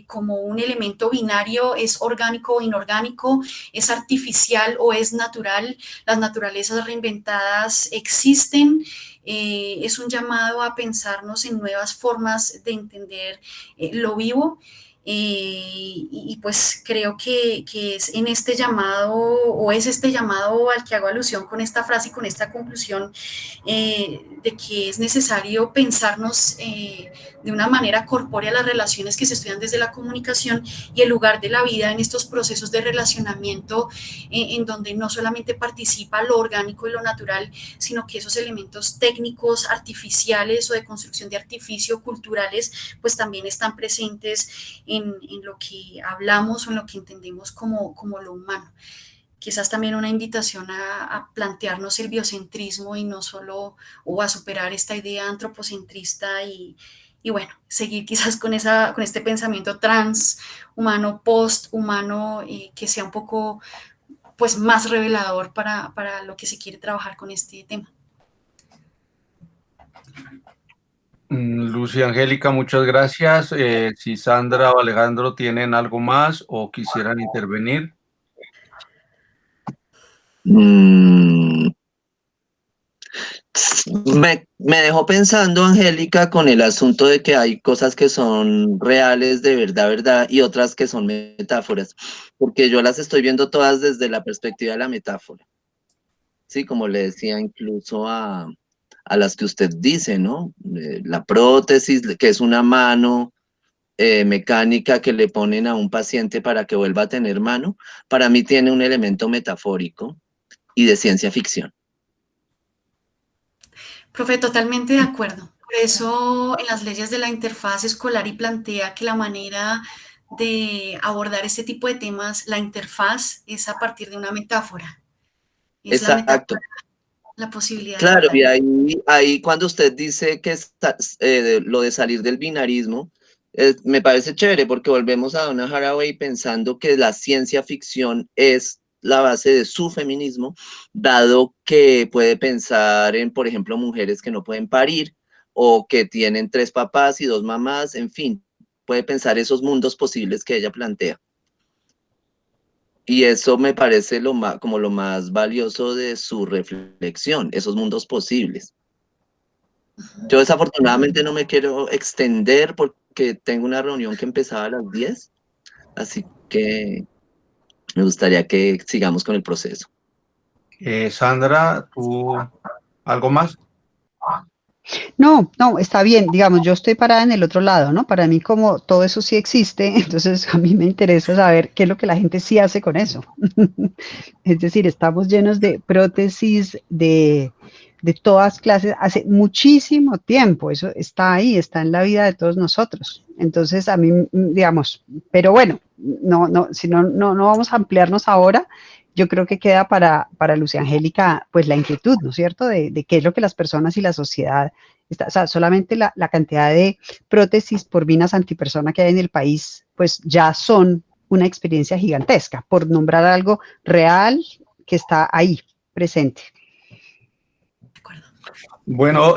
como un elemento binario, es orgánico o inorgánico, es artificial o es natural. Las naturalezas reinventadas existen. Es un llamado a pensarnos en nuevas formas de entender lo vivo. Y pues creo que es en este llamado, o es este llamado al que hago alusión con esta frase y con esta conclusión, de que es necesario pensarnos de una manera corpórea las relaciones que se estudian desde la comunicación y el lugar de la vida en estos procesos de relacionamiento, en donde no solamente participa lo orgánico y lo natural, sino que esos elementos técnicos, artificiales o de construcción de artificio, culturales, pues también están presentes en lo que hablamos o en lo que entendemos como lo humano. Quizás también una invitación a plantearnos el biocentrismo y no solo, o a superar esta idea antropocentrista y bueno, seguir quizás con este pensamiento transhumano, posthumano, que sea un poco pues más revelador para lo que se quiere trabajar con este tema. Lucy Angélica, muchas gracias. Si Sandra o Alejandro tienen algo más o quisieran intervenir. Me dejó pensando, Angélica, con el asunto de que hay cosas que son reales de verdad, verdad, y otras que son metáforas, porque yo las estoy viendo todas desde la perspectiva de la metáfora. Sí, como le decía incluso a las que usted dice, ¿no? La prótesis, que es una mano mecánica que le ponen a un paciente para que vuelva a tener mano, para mí tiene un elemento metafórico y de ciencia ficción. Profe, totalmente de acuerdo. Por eso en las leyes de la interfaz escolar y plantea que la manera de abordar este tipo de temas, la interfaz, es a partir de una metáfora. Es la Exacto. metáfora, la posibilidad Claro, de verdad. y ahí cuando usted dice que lo de salir del binarismo, me parece chévere porque volvemos a Donna Haraway pensando que la ciencia ficción es la base de su feminismo, dado que puede pensar en, por ejemplo, mujeres que no pueden parir o que tienen 3 papás y 2 mamás, en fin, puede pensar esos mundos posibles que ella plantea. Y eso me parece como lo más valioso de su reflexión, esos mundos posibles. Yo desafortunadamente no me quiero extender porque tengo una reunión que empezaba a las 10, así que me gustaría que sigamos con el proceso. Sandra, ¿tú algo más? No, no, está bien, digamos, yo estoy parada en el otro lado, ¿no? Para mí como todo eso sí existe, entonces a mí me interesa saber qué es lo que la gente sí hace con eso. Es decir, estamos llenos de prótesis de todas clases hace muchísimo tiempo, eso está ahí, está en la vida de todos nosotros. Entonces a mí, digamos, pero bueno, si no vamos a ampliarnos ahora. Yo creo que queda para Lucia Angélica, pues la inquietud, ¿no es cierto?, de qué es lo que las personas y la sociedad, o sea, solamente la cantidad de prótesis por vinas antipersona que hay en el país, pues ya son una experiencia gigantesca, por nombrar algo real que está ahí, presente. De acuerdo. Bueno,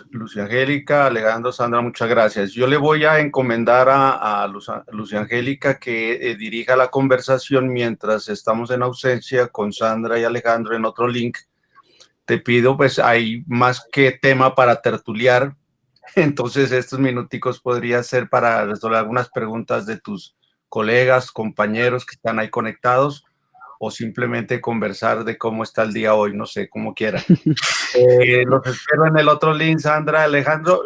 Lucia Angélica, Alejandro, Sandra, muchas gracias. Yo le voy a encomendar a Lucia Angélica que dirija la conversación mientras estamos en ausencia con Sandra y Alejandro en otro link. Te pido, pues hay más que tema para tertuliar, entonces estos minuticos podría ser para resolver algunas preguntas de tus colegas, compañeros que están ahí conectados, o simplemente conversar de cómo está el día hoy, no sé, como quieran. Los espero en el otro link, Sandra, Alejandro.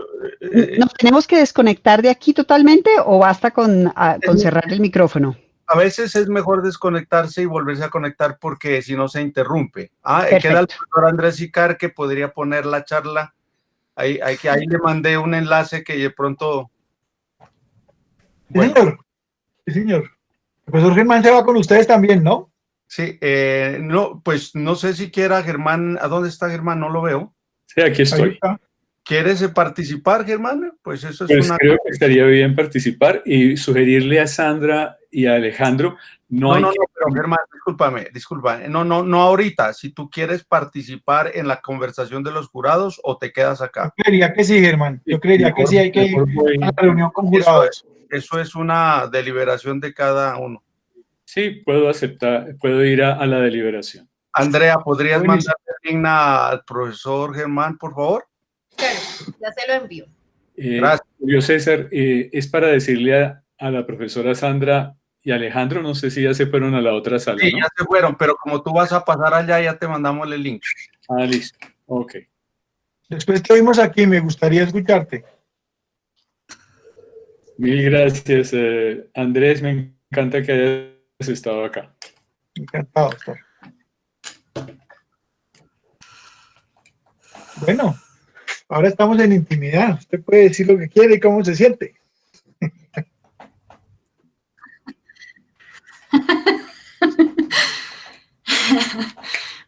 ¿Nos tenemos que desconectar de aquí totalmente o basta con cerrar el micrófono? A veces es mejor desconectarse y volverse a conectar porque si no se interrumpe. Queda el profesor Andrés Icar que podría poner la charla. Ahí le mandé un enlace que de pronto... Bueno. Sí, señor. Sí, señor. El profesor Germán se va con ustedes también, ¿no? Sí, no, pues no sé si quiera Germán. ¿A dónde está Germán? No lo veo. Sí, aquí estoy. ¿Quieres participar, Germán? Pues eso es pues creo que estaría bien participar y sugerirle a Sandra y a Alejandro. No, pero Germán, discúlpame. No ahorita. Si tú quieres participar en la conversación de los jurados o te quedas acá. Yo creería que sí, Germán. Yo creería que sí hay que ir a la reunión con jurados. Eso es una deliberación de cada uno. Sí, puedo aceptar, puedo ir a la deliberación. Andrea, ¿podrías mandarle al profesor Germán, por favor? Claro, ya se lo envío. Gracias. Julio César, es para decirle a la profesora Sandra y Alejandro, no sé si ya se fueron a la otra sala, Sí, ¿no? ya se fueron, pero como tú vas a pasar allá, ya te mandamos el link. Listo, ok. Después te oímos aquí, me gustaría escucharte. Mil gracias, Andrés, me encanta que hayas estado acá. Encantado, doctor. Bueno, ahora estamos en intimidad. Usted puede decir lo que quiere y cómo se siente.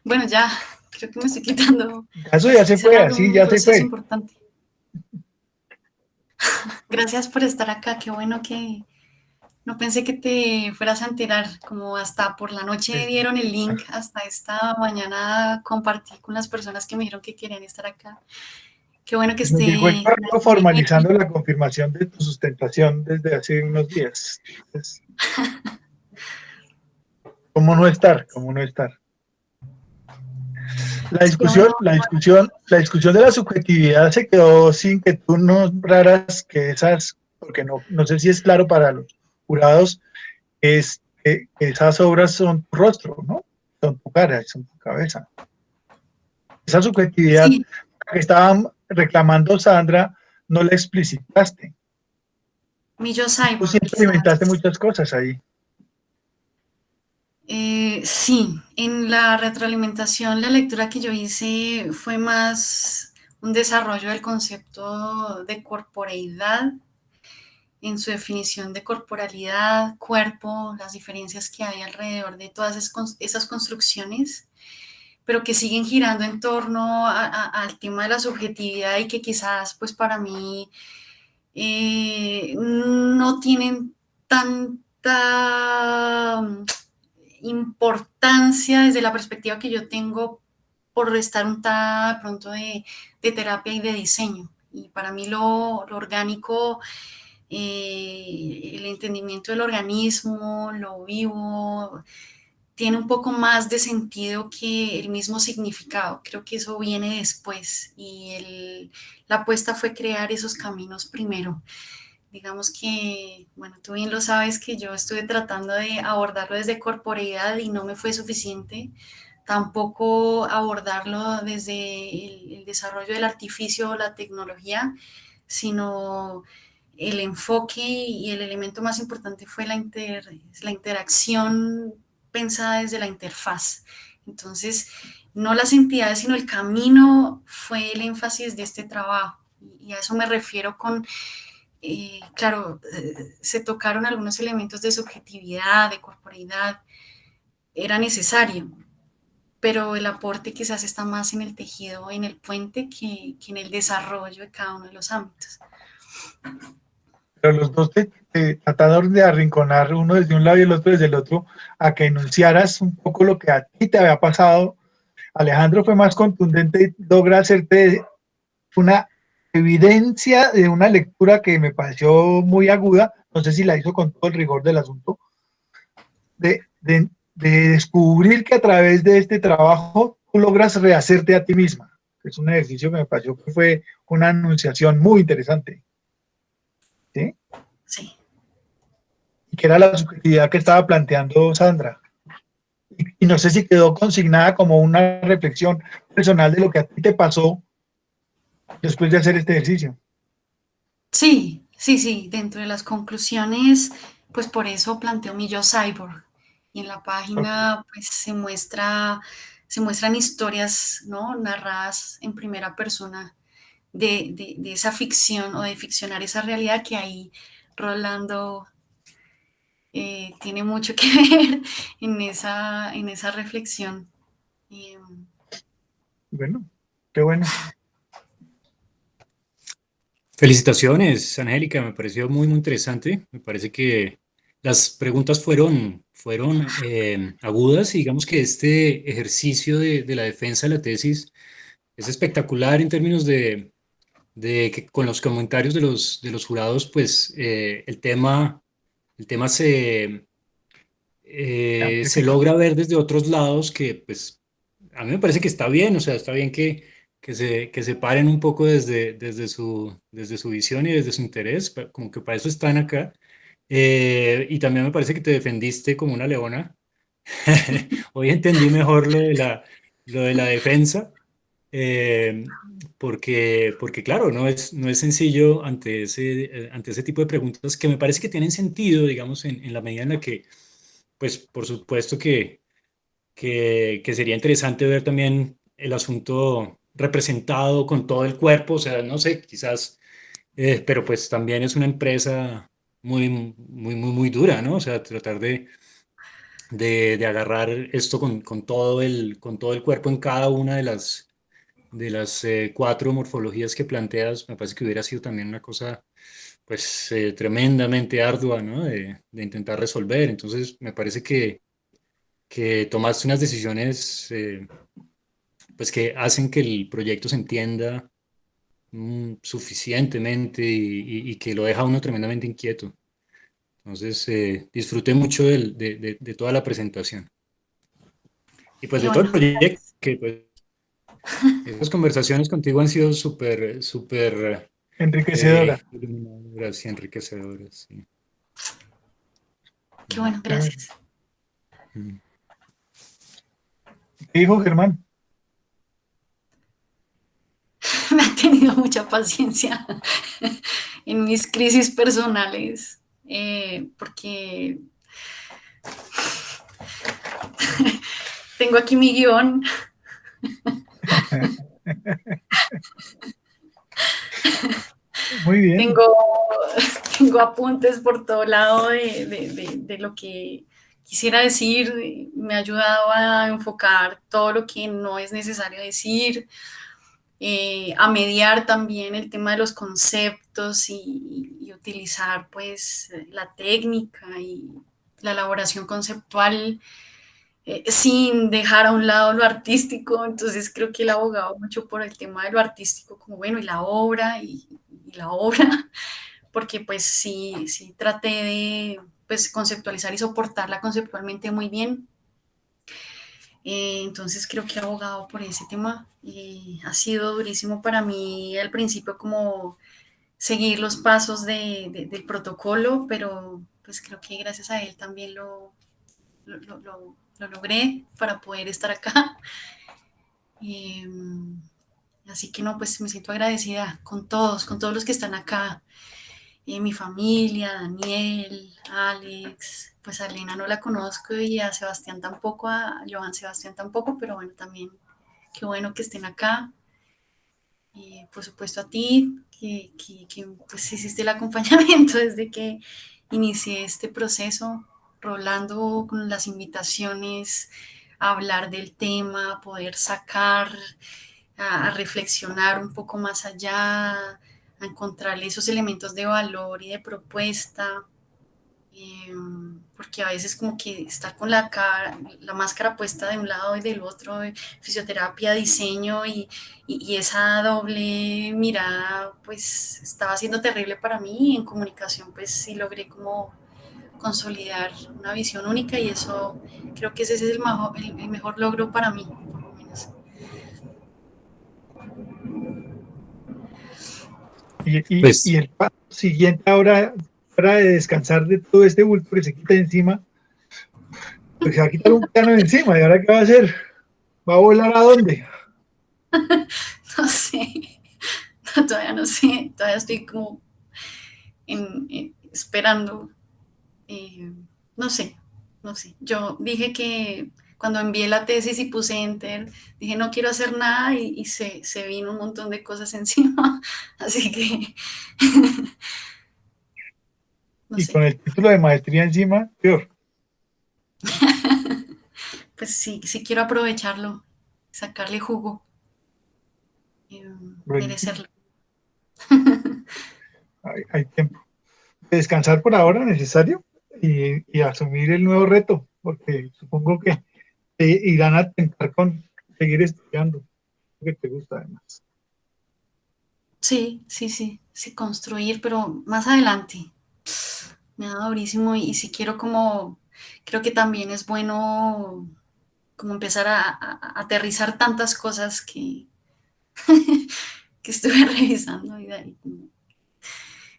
Bueno, ya, creo que me estoy quitando. Eso ya se fue, así ya se fue. Importante. Gracias por estar acá, qué bueno que no pensé que te fueras a enterar, como hasta por la noche dieron el link, hasta esta mañana compartí con las personas que me dijeron que querían estar acá. Qué bueno que esté... Llegó el correo formalizando la confirmación de tu sustentación desde hace unos días. Entonces, ¿cómo no estar? ¿Cómo no estar? La discusión de la subjetividad se quedó sin que tú nombraras que esas, porque no sé si es claro para los jurados, es que esas obras son tu rostro, ¿no? Son tu cara, son tu cabeza. Esa subjetividad Sí. que estaban reclamando Sandra, no la explicitaste. Mi yo cyborg. Tú sí experimentaste muchas cosas ahí. Sí, en la retroalimentación, la lectura que yo hice fue más un desarrollo del concepto de corporeidad, en su definición de corporalidad, cuerpo, las diferencias que hay alrededor de todas esas construcciones, pero que siguen girando en torno al tema de la subjetividad y que quizás pues para mí no tienen tanta importancia desde la perspectiva que yo tengo por estar untada de pronto de terapia y de diseño. Y para mí lo orgánico, el entendimiento del organismo, lo vivo, tiene un poco más de sentido que el mismo significado. Creo que eso viene después y la apuesta fue crear esos caminos primero. Digamos que, bueno, tú bien lo sabes que yo estuve tratando de abordarlo desde corporeidad y no me fue suficiente. Tampoco abordarlo desde el desarrollo del artificio o la tecnología, sino el enfoque y el elemento más importante fue la interacción pensada desde la interfaz. Entonces, no las entidades, sino el camino fue el énfasis de este trabajo. Y a eso me refiero con, claro, se tocaron algunos elementos de subjetividad, de corporeidad, era necesario, pero el aporte quizás está más en el tejido, en el puente, que en el desarrollo de cada uno de los ámbitos. Pero los dos te trataron de arrinconar uno desde un lado y el otro desde el otro a que enunciaras un poco lo que a ti te había pasado. Alejandro fue más contundente y logra hacerte una evidencia de una lectura que me pareció muy aguda, no sé si la hizo con todo el rigor del asunto, de descubrir que a través de este trabajo tú logras rehacerte a ti misma. Es un ejercicio que me pareció que fue una anunciación muy interesante. ¿Sí? Sí. Y que era la subjetividad que estaba planteando Sandra. Y no sé si quedó consignada como una reflexión personal de lo que a ti te pasó después de hacer este ejercicio. Sí, sí, sí, dentro de las conclusiones, pues por eso planteo mi yo cyborg. Y en la página pues se muestran historias, ¿no? Narradas en primera persona de esa ficción o de ficcionar esa realidad que ahí Rolando tiene mucho que ver en esa reflexión. Bueno, qué bueno. Felicitaciones, Angélica, me pareció muy, muy interesante. Me parece que las preguntas fueron agudas y digamos que este ejercicio de la defensa de la tesis es espectacular en términos de que con los comentarios de los jurados, pues el tema se Amplifica. logra ver desde otros lados que pues a mí me parece que está bien, o sea, está bien que se paren un poco desde su visión y desde su interés, como que para eso están acá. Y también me parece que te defendiste como una leona. Hoy entendí mejor lo de la defensa, eh, porque claro, no es sencillo ante ese tipo de preguntas que me parece que tienen sentido, digamos, en la medida en la que, pues, por supuesto que sería interesante ver también el asunto representado con todo el cuerpo, o sea, no sé, quizás, pero pues también es una empresa muy, muy, muy, muy dura, ¿no? O sea, tratar de agarrar esto con todo el cuerpo en cada una de las 4 morfologías que planteas, me parece que hubiera sido también una cosa, pues, tremendamente ardua, ¿no? De intentar resolver. Entonces, me parece que tomaste unas decisiones pues que hacen que el proyecto se entienda suficientemente y que lo deja a uno tremendamente inquieto. Entonces, disfruté mucho de toda la presentación y pues Qué de todo bueno, el proyecto, gracias. que pues esas conversaciones contigo han sido súper, súper Enriquecedora. iluminadoras y enriquecedoras. Sí. Qué bueno, gracias. Mm. ¿Qué dijo Germán? Me ha tenido mucha paciencia en mis crisis personales, porque tengo aquí mi guión. Muy bien. Tengo, tengo apuntes por todo lado de lo que quisiera decir. Me ha ayudado a enfocar todo lo que no es necesario decir, a mediar también el tema de los conceptos y utilizar pues la técnica y la elaboración conceptual sin dejar a un lado lo artístico. Entonces creo que él abogaba mucho por el tema de lo artístico, como bueno, y la obra, y la obra, porque pues sí traté de pues conceptualizar y soportarla conceptualmente muy bien. Entonces creo que he abogado por ese tema y ha sido durísimo para mí al principio como seguir los pasos del protocolo, pero pues creo que gracias a él también lo logré para poder estar acá. Eh, Así que no, pues me siento agradecida con todos los que están acá, mi familia, Daniel, Alex, pues a Elena no la conozco y a Sebastián tampoco, a Johan Sebastián tampoco, pero bueno, también qué bueno que estén acá. Y por supuesto a ti, que pues hiciste el acompañamiento desde que inicié este proceso, Rolando, con las invitaciones a hablar del tema, a poder sacar, a reflexionar un poco más allá, a encontrar esos elementos de valor y de propuesta, porque a veces como que estar con la máscara puesta de un lado y del otro, fisioterapia, diseño y esa doble mirada, pues estaba siendo terrible para mí, y en comunicación pues sí logré como consolidar una visión única y eso creo que ese es el mejor logro para mí, por lo menos. Y Pues, el paso siguiente ahora, fuera de descansar de todo este bulto que se quita encima, pues se va a quitar un plano de encima. ¿Y ahora qué va a hacer? ¿Va a volar a dónde? No sé, todavía no sé, todavía estoy como esperando, eh, no sé, no sé. Yo dije que cuando envié la tesis y puse enter, dije no quiero hacer nada y se vino un montón de cosas encima, así que no Y sé, con el título de maestría encima, peor. pues sí quiero aprovecharlo, sacarle jugo, Buenísimo. merecerlo. Hay tiempo. Descansar por ahora necesario y asumir el nuevo reto, porque supongo que te irán a tentar con seguir estudiando, lo que te gusta además. Sí, construir, pero más adelante. Me ha dado durísimo y si quiero como, creo que también es bueno como empezar a aterrizar tantas cosas que estuve revisando y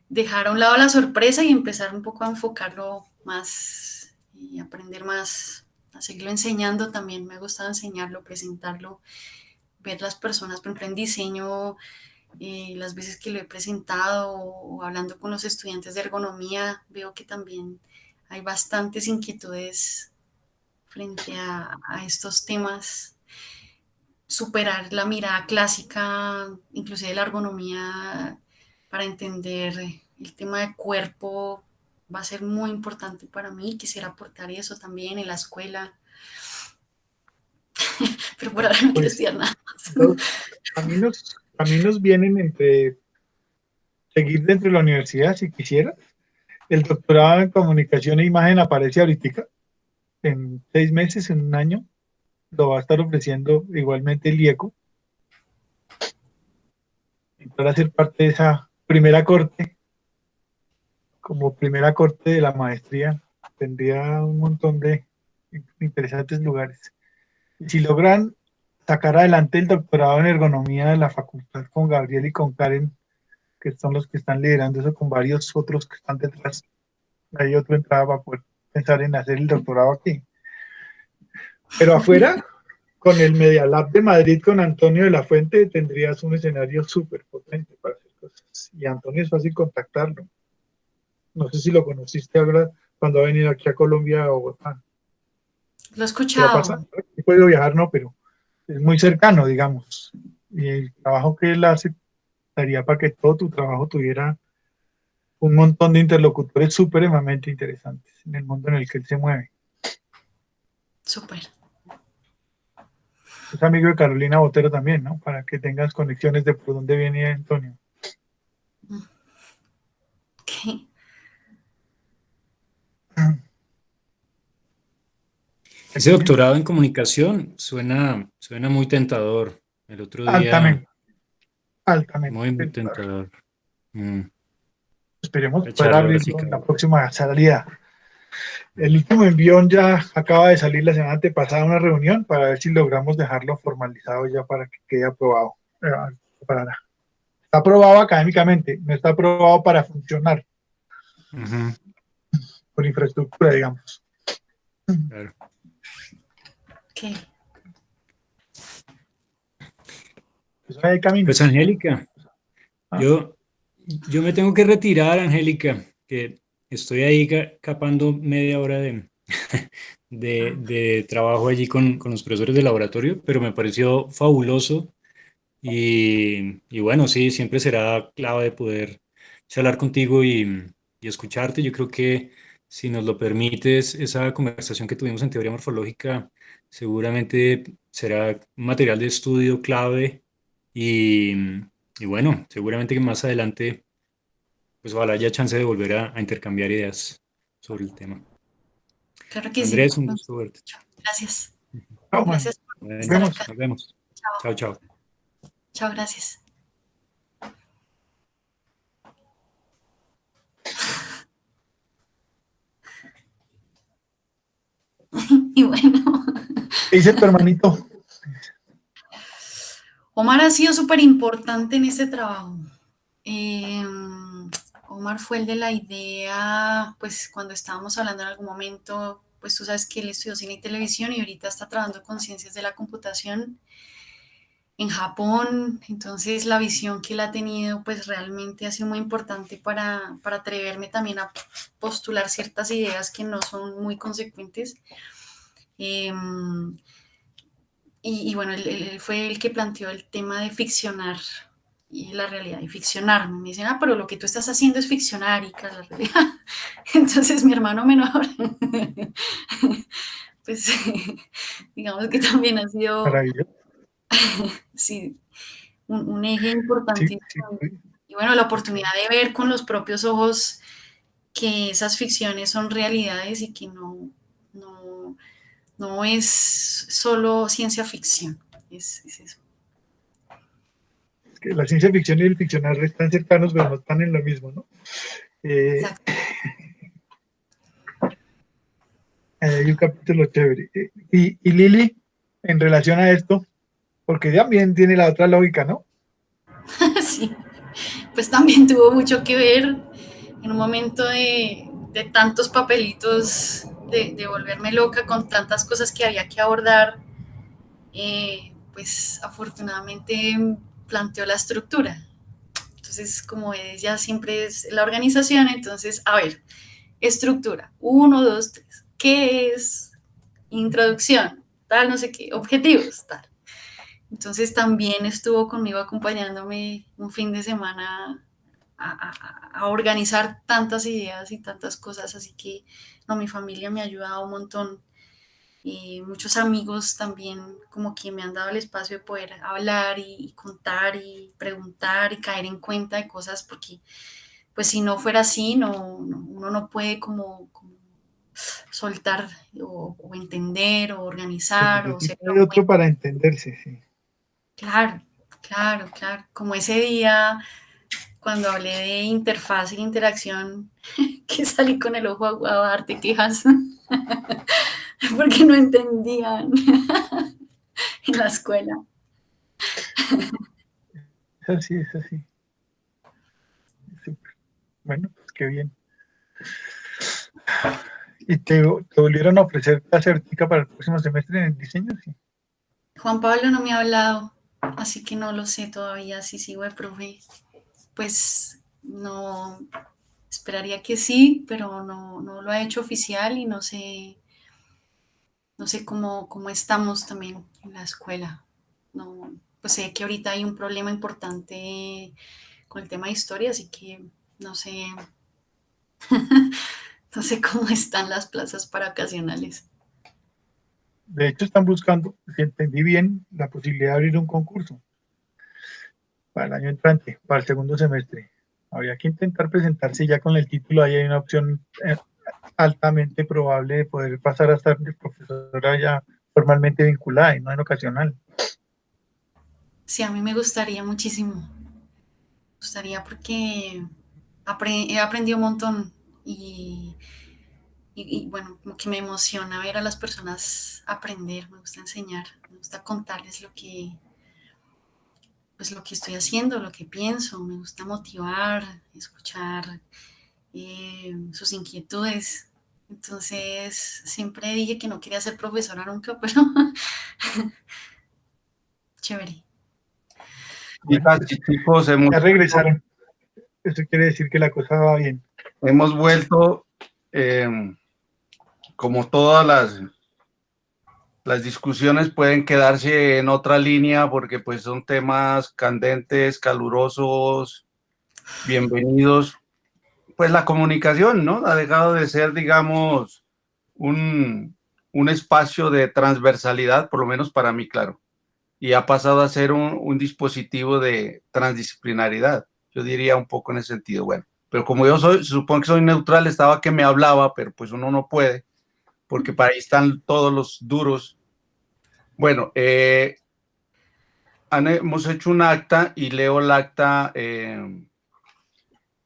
dejar a un lado la sorpresa y empezar un poco a enfocarlo más y aprender más, a seguirlo enseñando también. Me ha gustado enseñarlo, presentarlo, ver las personas, por ejemplo, en diseño, las veces que lo he presentado o hablando con los estudiantes de ergonomía, veo que también hay bastantes inquietudes frente a estos temas, superar la mirada clásica, inclusive la ergonomía, para entender el tema de cuerpo, va a ser muy importante para mí. Quisiera aportar eso también en la escuela, pero por ahora no quiero Pues estudiar nada más. los caminos vienen entre seguir dentro de la universidad si quisiera. El doctorado en comunicación e imagen aparece ahorita en 6 meses, en un año. Lo va a estar ofreciendo igualmente el IECO. Para ser parte de esa primera corte, como primera corte de la maestría, tendría un montón de interesantes lugares. Y si logran sacar adelante el doctorado en ergonomía de la facultad con Gabriel y con Karen, que son los que están liderando eso, con varios otros que están detrás, hay otra entrada para poder pensar en hacer el doctorado aquí. Pero afuera, con el Media Lab de Madrid, con Antonio de la Fuente, tendrías un escenario súper potente para hacer cosas. Y Antonio es fácil contactarlo. No sé si lo conociste ahora cuando ha venido aquí a Colombia o Bogotá. Lo he ¿Qué ha pasado? escuchado. He podido viajar, no, pero es muy cercano, digamos. Y el trabajo que él hace daría para que todo tu trabajo tuviera un montón de interlocutores supremamente interesantes en el mundo en el que él se mueve. Súper. Es amigo de Carolina Botero también, ¿no? Para que tengas conexiones de por dónde viene Antonio. Okay. Ese doctorado en comunicación suena muy tentador. El otro día, Altamente, altamente muy tentador. tentador. Mm, Esperemos poder echarle horas y abrirlo en la cabeza. próxima salida. El último envión ya acaba de salir la semana antepasada a una reunión para ver si logramos dejarlo formalizado ya para que quede aprobado. Está aprobado académicamente, no está aprobado para funcionar Ujú, por infraestructura, digamos. claro. Ok. Eso hay camino. Pues Angélica, Ah. yo me tengo que retirar, Angélica, que estoy ahí capando media hora de trabajo allí con los profesores de laboratorio, pero me pareció fabuloso y bueno, sí, siempre será clave poder charlar contigo y escucharte. Yo creo que si nos lo permites, esa conversación que tuvimos en teoría morfológica seguramente será un material de estudio clave y, y bueno, seguramente que más adelante, pues ojalá haya chance de volver a intercambiar ideas sobre el tema. Claro que sí. Andrés, un gusto verte. Gracias. Chao, man. Gracias por Nos Bueno, estar vemos. acá. nos vemos. Chao, chao. Chao, gracias. Y bueno, ¿Qué dice tu hermanito? Omar ha sido súper importante en este trabajo. Eh, Omar fue el de la idea, pues cuando estábamos hablando en algún momento, pues tú sabes que él estudió cine y televisión y ahorita está trabajando con ciencias de la computación en Japón. Entonces la visión que él ha tenido, pues realmente ha sido muy importante para atreverme también a postular ciertas ideas que no son muy consecuentes. Eh, y bueno, él fue el que planteó el tema de ficcionar y la realidad y ficcionar. Me dicen, pero lo que tú estás haciendo es ficcionar y la realidad. Entonces mi hermano menor, pues digamos que también ha sido, Maravilloso. sí, un eje Sí, importantísimo. sí. Y bueno, la oportunidad de ver con los propios ojos que esas ficciones son realidades y que no es solo ciencia ficción. Es eso. Es que la ciencia ficción y el ficcionar están cercanos, pero no están en lo mismo, ¿no? Exacto. Hay un capítulo chévere. Y Lili, en relación a esto, porque también tiene la otra lógica, ¿no? Sí, pues también tuvo mucho que ver en un momento de tantos papelitos, de volverme loca con tantas cosas que había que abordar, pues afortunadamente planteó la estructura. Entonces, como ella siempre es la organización, entonces, a ver, estructura, 1, 2, 3, ¿qué es? Introducción, tal, no sé qué, objetivos, tal. Entonces también estuvo conmigo acompañándome un fin de semana a organizar tantas ideas y tantas cosas, así que no, mi familia me ha ayudado un montón. Muchos amigos también como que me han dado el espacio de poder hablar y contar y preguntar y caer en cuenta de cosas, porque pues si no fuera así, uno no puede como soltar o entender o Se organizar o ser necesita de otro para entenderse, sí. claro, claro, claro. Como ese día cuando hablé de interfaz e interacción, que salí con el ojo aguado a darte quejas porque no entendían en la escuela. Es así, es así. Súper. Bueno, pues qué bien. ¿Y te volvieron a ofrecer la certica para el próximo semestre en el diseño? Sí. Juan Pablo no me ha hablado, así que no lo sé todavía si sigo de profe. Pues no, esperaría que sí, pero no lo ha hecho oficial y no sé cómo estamos también en la escuela. No, pues sé que ahorita hay un problema importante con el tema de historia, así que no sé, no sé cómo están las plazas para ocasionales. De hecho, están buscando, si entendí bien, la posibilidad de abrir un concurso para el año entrante, para el segundo semestre. Habría que intentar presentarse ya con el título, ahí hay una opción altamente probable de poder pasar a estar de profesora ya formalmente vinculada y no en ocasional. Sí, a mí me gustaría muchísimo. Me gustaría porque he aprendido un montón y bueno, como que me emociona ver a las personas aprender, me gusta enseñar, me gusta contarles pues lo que estoy haciendo, lo que pienso, me gusta motivar, escuchar sus inquietudes. Entonces, siempre dije que no quería ser profesora nunca, pero chévere. Chicas y chicos, Ya regresaron. Eso quiere decir que la cosa va bien. hemos vuelto, como todas las discusiones pueden quedarse en otra línea porque pues son temas candentes, calurosos, bienvenidos. Pues la comunicación, ¿no? Ha dejado de ser, digamos, un espacio de transversalidad, por lo menos para mí, claro, y ha pasado a ser un dispositivo de transdisciplinaridad. Yo diría un poco en ese sentido, bueno, pero como yo supongo que soy neutral, estaba que me hablaba, pero pues uno no puede, porque para ahí están todos los duros. Bueno, hemos hecho un acta y leo el acta,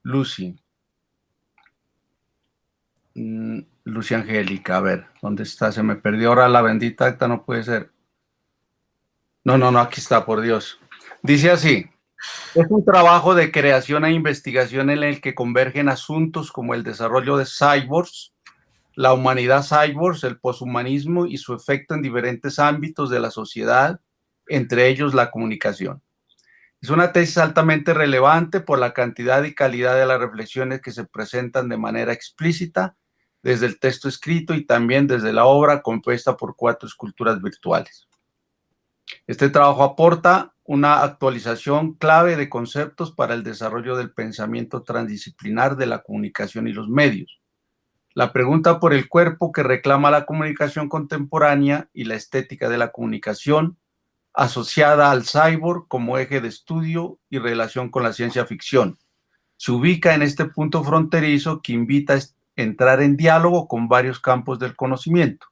Lucy. Lucy Angélica, a ver, ¿dónde está? Se me perdió ahora la bendita acta, no puede ser. No, aquí está, por Dios. Dice así: es un trabajo de creación e investigación en el que convergen asuntos como el desarrollo de cyborgs, la humanidad cyborgs, el poshumanismo y su efecto en diferentes ámbitos de la sociedad, entre ellos la comunicación. Es una tesis altamente relevante por la cantidad y calidad de las reflexiones que se presentan de manera explícita desde el texto escrito y también desde la obra compuesta por 4 esculturas virtuales. Este trabajo aporta una actualización clave de conceptos para el desarrollo del pensamiento transdisciplinar de la comunicación y los medios. La pregunta por el cuerpo que reclama la comunicación contemporánea y la estética de la comunicación, asociada al cyborg como eje de estudio y relación con la ciencia ficción. Se ubica en este punto fronterizo que invita a entrar en diálogo con varios campos del conocimiento.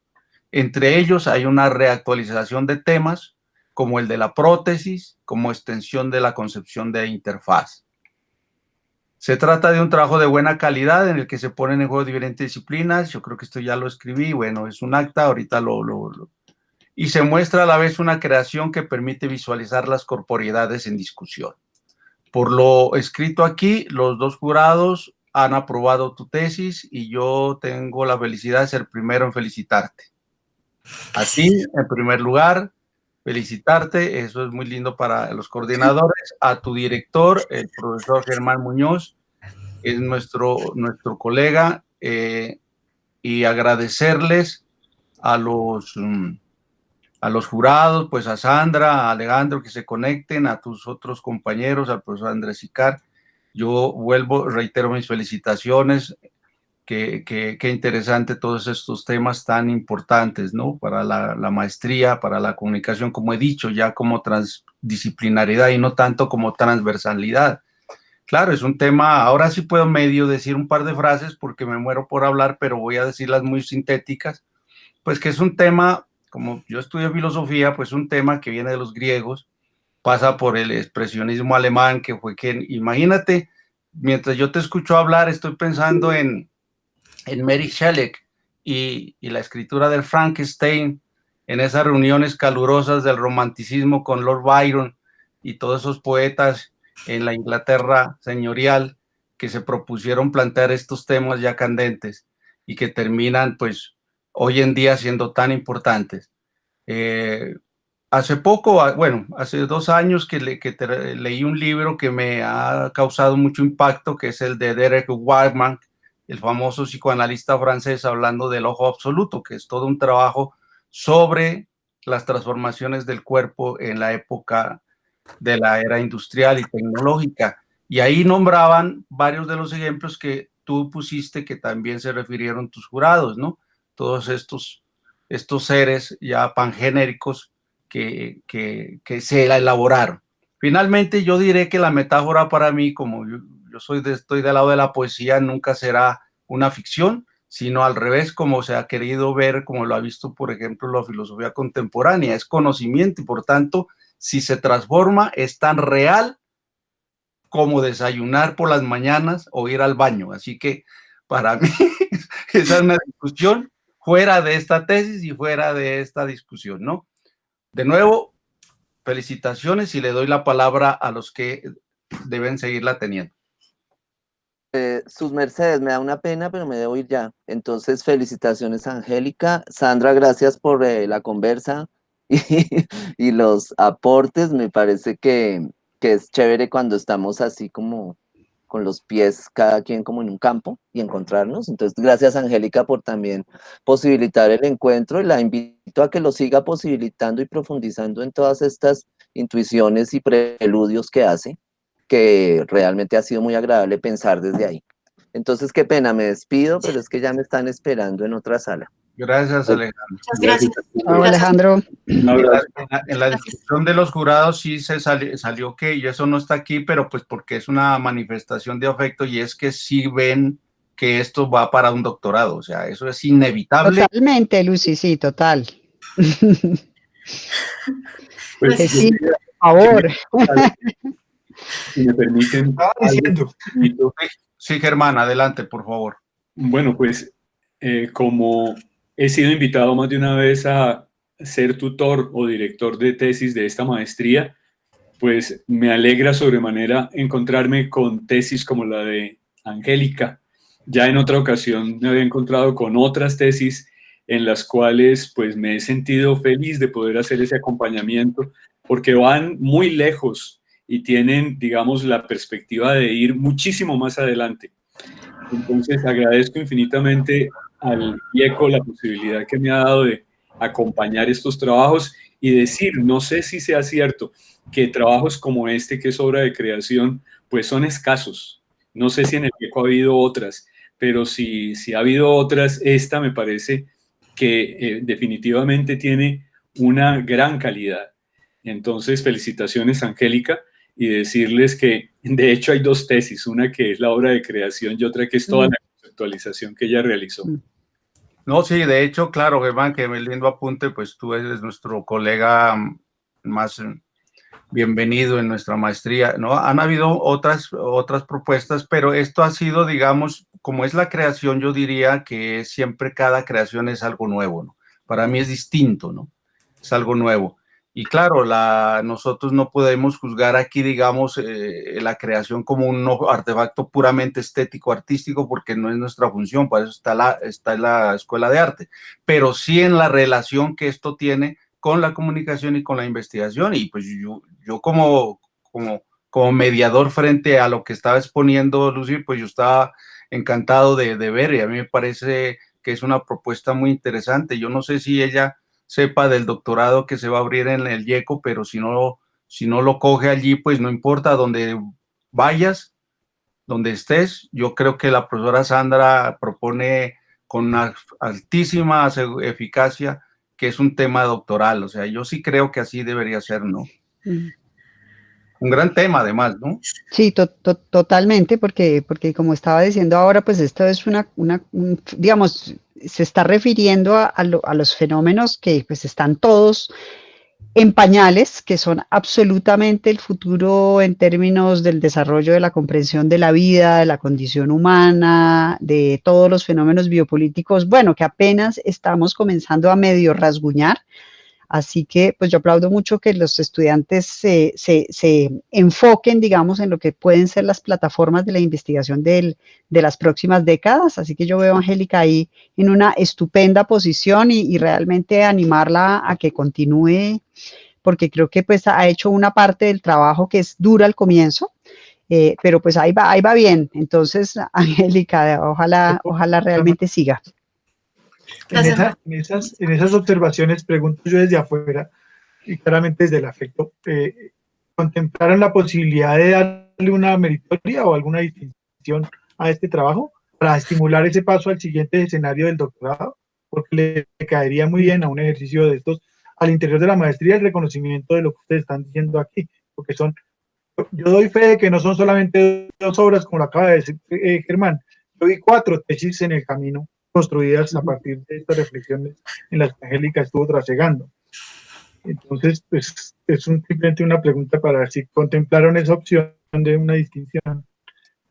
Entre ellos hay una reactualización de temas como el de la prótesis, como extensión de la concepción de interfaz. Se trata de un trabajo de buena calidad en el que se ponen en juego diferentes disciplinas. Yo creo que esto ya lo escribí, bueno, es un acta, ahorita y se muestra a la vez una creación que permite visualizar las corporeidades en discusión. Por lo escrito aquí, los 2 jurados han aprobado tu tesis y yo tengo la felicidad de ser primero en felicitarte. A ti, en primer lugar, felicitarte, eso es muy lindo para los coordinadores, a tu director, el profesor Germán Muñoz, es nuestro colega, y agradecerles a los jurados, pues a Sandra, a Alejandro, que se conecten, a tus otros compañeros, al profesor Andrés Icar. Yo reitero mis felicitaciones. Qué interesante todos estos temas tan importantes, ¿no? Para la maestría, para la comunicación, como he dicho, ya como transdisciplinaridad y no tanto como transversalidad. Claro, es un tema, ahora sí puedo medio decir un par de frases porque me muero por hablar, pero voy a decirlas muy sintéticas, pues que es un tema, como yo estudio filosofía, pues un tema que viene de los griegos, pasa por el expresionismo alemán, que fue que, imagínate, mientras yo te escucho hablar, estoy pensando en Mary Shelley y la escritura del Frankenstein, en esas reuniones calurosas del romanticismo con Lord Byron y todos esos poetas en la Inglaterra señorial que se propusieron plantear estos temas ya candentes y que terminan pues hoy en día siendo tan importantes. Hace poco, bueno, hace 2 años que leí un libro que me ha causado mucho impacto, que es el de Derek Wildman, el famoso psicoanalista francés, hablando del ojo absoluto, que es todo un trabajo sobre las transformaciones del cuerpo en la época de la era industrial y tecnológica. Y ahí nombraban varios de los ejemplos que tú pusiste, que también se refirieron tus jurados, ¿no? Todos estos seres ya pangenéricos que se elaboraron. Finalmente, yo diré que la metáfora para mí, como yo estoy del lado de la poesía, nunca será una ficción, sino al revés, como se ha querido ver, como lo ha visto, por ejemplo, la filosofía contemporánea, es conocimiento y por tanto, si se transforma, es tan real como desayunar por las mañanas o ir al baño. Así que para mí esa es una discusión fuera de esta tesis y fuera de esta discusión, ¿no? De nuevo, felicitaciones y le doy la palabra a los que deben seguirla teniendo. Sus mercedes, me da una pena, pero me debo ir ya. Entonces, felicitaciones, Angélica. Sandra, gracias por la conversa y, y los aportes. Me parece que es chévere cuando estamos así como con los pies cada quien como en un campo y encontrarnos. Entonces, gracias, Angélica, por también posibilitar el encuentro y la invito a que lo siga posibilitando y profundizando en todas estas intuiciones y preludios que hace, que realmente ha sido muy agradable pensar desde ahí. Entonces, qué pena, me despido, pero es que ya me están esperando en otra sala. Gracias, Alejandro. Muchas gracias. Chao, Alejandro. En la discusión de los jurados sí se salió que, y eso no está aquí, pero pues porque es una manifestación de afecto y es que sí ven que esto va para un doctorado, o sea, eso es inevitable. Totalmente, Lucy, sí, total. Pues, Que sí, por favor. si me permiten. Estaba diciendo. Sí, Germán, adelante, por favor. Bueno, pues como he sido invitado más de una vez a ser tutor o director de tesis de esta maestría, pues me alegra sobremanera encontrarme con tesis como la de Angélica. Ya en otra ocasión me había encontrado con otras tesis en las cuales pues me he sentido feliz de poder hacer ese acompañamiento, porque van muy lejos y tienen, digamos, la perspectiva de ir muchísimo más adelante. Entonces agradezco infinitamente al IECO la posibilidad que me ha dado de acompañar estos trabajos y decir, no sé si sea cierto, que trabajos como este, que es obra de creación, pues son escasos. No sé si en el IECO ha habido otras, pero si ha habido otras, esta me parece que definitivamente tiene una gran calidad. Entonces, felicitaciones, Angélica, y decirles que de hecho hay dos tesis, una que es la obra de creación y otra que es toda la conceptualización que ella realizó. No, sí, de hecho, claro, Germán, que me lindo apunte, pues tú eres nuestro colega más bienvenido en nuestra maestría, ¿no? Han habido otras propuestas, pero esto ha sido, digamos, como es la creación, yo diría que siempre cada creación es algo nuevo, ¿no? Para mí es distinto, ¿no? Es algo nuevo. Y claro, nosotros no podemos juzgar aquí, digamos, la creación como un artefacto puramente estético, artístico, porque no es nuestra función, para eso está la escuela de arte, pero sí en la relación que esto tiene con la comunicación y con la investigación. Y pues yo como mediador frente a lo que estaba exponiendo Lucy, pues yo estaba encantado de ver, y a mí me parece que es una propuesta muy interesante. Yo no sé si ella sepa del doctorado que se va a abrir en el IECO, pero si no lo coge allí, pues no importa, donde vayas, donde estés. Yo creo que la profesora Sandra propone con una altísima eficacia que es un tema doctoral, o sea, yo sí creo que así debería ser, ¿no? Un gran tema, además, ¿no? Sí, totalmente, porque como estaba diciendo ahora, pues esto es digamos, se está refiriendo a los fenómenos que pues están todos en pañales, que son absolutamente el futuro en términos del desarrollo de la comprensión de la vida, de la condición humana, de todos los fenómenos biopolíticos, bueno, que apenas estamos comenzando a medio rasguñar. Así que pues yo aplaudo mucho que los estudiantes se enfoquen, digamos, en lo que pueden ser las plataformas de la investigación de las próximas décadas. Así que yo veo a Angélica ahí en una estupenda posición y realmente animarla a que continúe, porque creo que pues ha hecho una parte del trabajo que es dura al comienzo, pero pues ahí va bien. Entonces, Angélica, ojalá realmente siga. En esas observaciones, pregunto yo desde afuera, y claramente desde el afecto, ¿contemplaron la posibilidad de darle una meritoria o alguna distinción a este trabajo para estimular ese paso al siguiente escenario del doctorado? Porque le caería muy bien a un ejercicio de estos al interior de la maestría el reconocimiento de lo que ustedes están diciendo aquí, porque yo doy fe de que no son solamente 2 obras, como lo acaba de decir Germán. Yo vi 4 tesis en el camino construidas a partir de estas reflexiones en las que Angélica estuvo trasegando. Entonces, pues es simplemente una pregunta para ver si contemplaron esa opción de una distinción,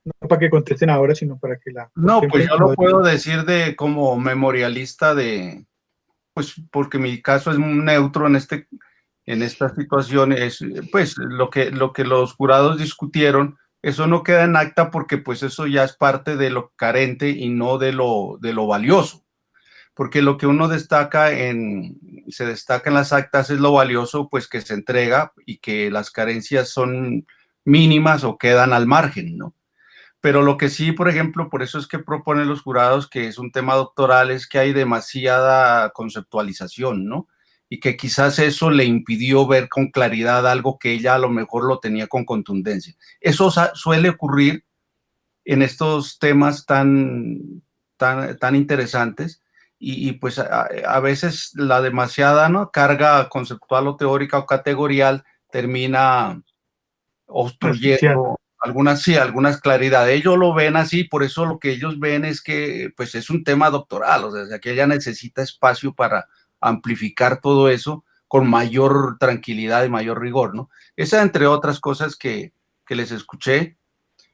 no para que contesten ahora, sino para que la No, pues contemplen yo como lo puedo decir como memorialista pues porque mi caso es un neutro en esta situación, es pues lo que los jurados discutieron, eso no queda en acta porque pues eso ya es parte de lo carente y no de lo valioso, porque lo que uno se destaca en las actas es lo valioso pues que se entrega y que las carencias son mínimas o quedan al margen, ¿no? Pero lo que sí, por ejemplo, por eso es que proponen los jurados que es un tema doctoral, es que hay demasiada conceptualización, ¿no? Y que quizás eso le impidió ver con claridad algo que ella a lo mejor lo tenía con contundencia. Eso suele ocurrir en estos temas tan interesantes y pues a veces la demasiada, ¿no?, carga conceptual o teórica o categorial termina obstruyendo algunas claridades. Ellos lo ven así, por eso lo que ellos ven es que pues es un tema doctoral, o sea, que ella necesita espacio para amplificar todo eso con mayor tranquilidad y mayor rigor, ¿no? Esa entre otras cosas que les escuché,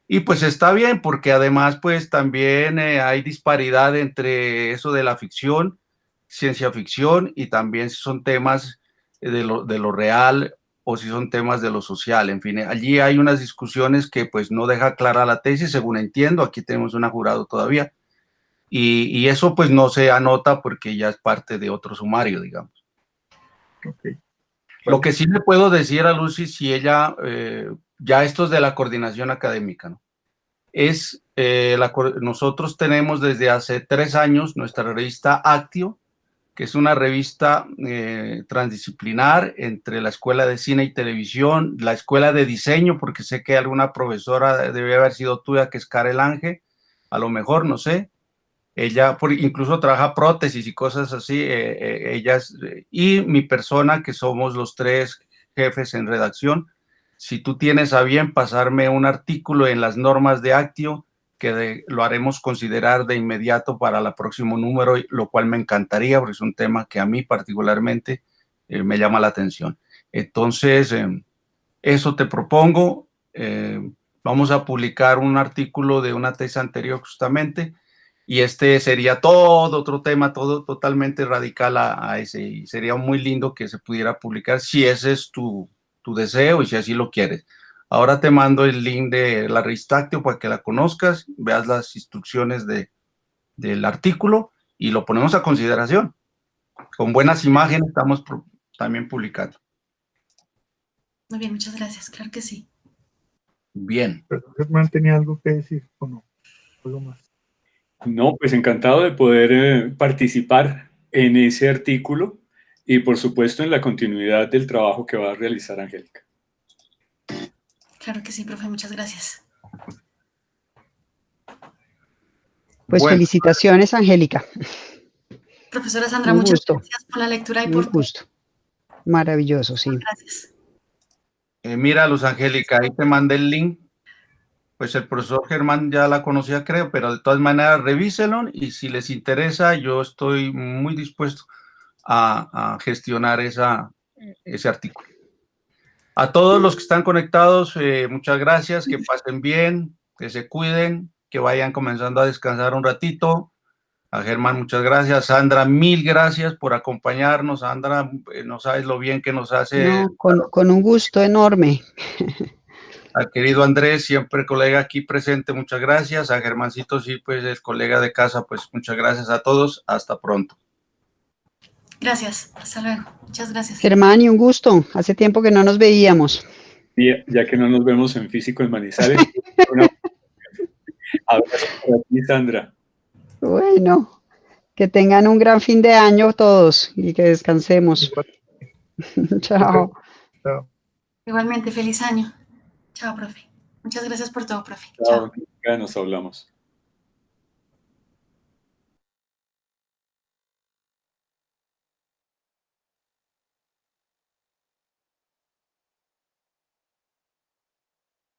y pues está bien, porque además pues también hay disparidad entre eso de la ficción, ciencia ficción, y también si son temas de lo real o si son temas de lo social, en fin, allí hay unas discusiones que pues no deja clara la tesis, según entiendo, aquí tenemos una jurado todavía, y eso pues no se anota porque ya es parte de otro sumario, digamos. Okay. Lo que sí le puedo decir a Lucy, si ella, ya esto es de la coordinación académica, ¿no? Es, nosotros tenemos desde hace 3 años nuestra revista Actio, que es una revista transdisciplinar entre la Escuela de Cine y Televisión, la Escuela de Diseño, porque sé que alguna profesora debe haber sido tuya, que es Karel Ángel, a lo mejor, no sé. Ella incluso trabaja prótesis y cosas así, y mi persona, que somos los 3 jefes en redacción. Si tú tienes a bien pasarme un artículo en las normas de Actio, que lo haremos considerar de inmediato para el próximo número, lo cual me encantaría, porque es un tema que a mí particularmente me llama la atención. Entonces, eso te propongo. Vamos a publicar un artículo de una tesis anterior justamente, y este sería todo otro tema, todo totalmente radical a ese, y sería muy lindo que se pudiera publicar si ese es tu deseo y si así lo quieres. Ahora te mando el link de la revista Actio para que la conozcas, veas las instrucciones del artículo y lo ponemos a consideración. Con buenas imágenes estamos también publicando. Muy bien, muchas gracias, claro que sí. Bien. ¿Pero Germán tenía algo que decir o no? ¿Algo más? No, pues encantado de poder participar en ese artículo y por supuesto en la continuidad del trabajo que va a realizar Angélica. Claro que sí, profe, muchas gracias. Pues bueno, felicitaciones, Angélica. Profesora Sandra, Un muchas gusto. gracias por la lectura y Un por gusto. Maravilloso, sí. Gracias. mira, Luz Angélica, ahí te mandé el link. Pues el profesor Germán ya la conocía, creo, pero de todas maneras revíselo, y si les interesa, yo estoy muy dispuesto a gestionar ese artículo. A todos los que están conectados, muchas gracias, que pasen bien, que se cuiden, que vayan comenzando a descansar un ratito. A Germán, muchas gracias. Sandra, mil gracias por acompañarnos. Sandra, no sabes lo bien que nos hace. No, con un gusto enorme. Al querido Andrés, siempre colega aquí presente, muchas gracias. A Germancito, sí, pues el colega de casa, pues muchas gracias a todos. Hasta pronto. Gracias, hasta luego. Muchas gracias. Germán, y un gusto. Hace tiempo que no nos veíamos. Y ya que no nos vemos en físico en Manizales, un abrazo para ti, Sandra. Bueno, que tengan un gran fin de año todos y que descansemos. Chao. Chao. Igualmente, feliz año. Chao, profe. Muchas gracias por todo, profe. Chao, nos hablamos.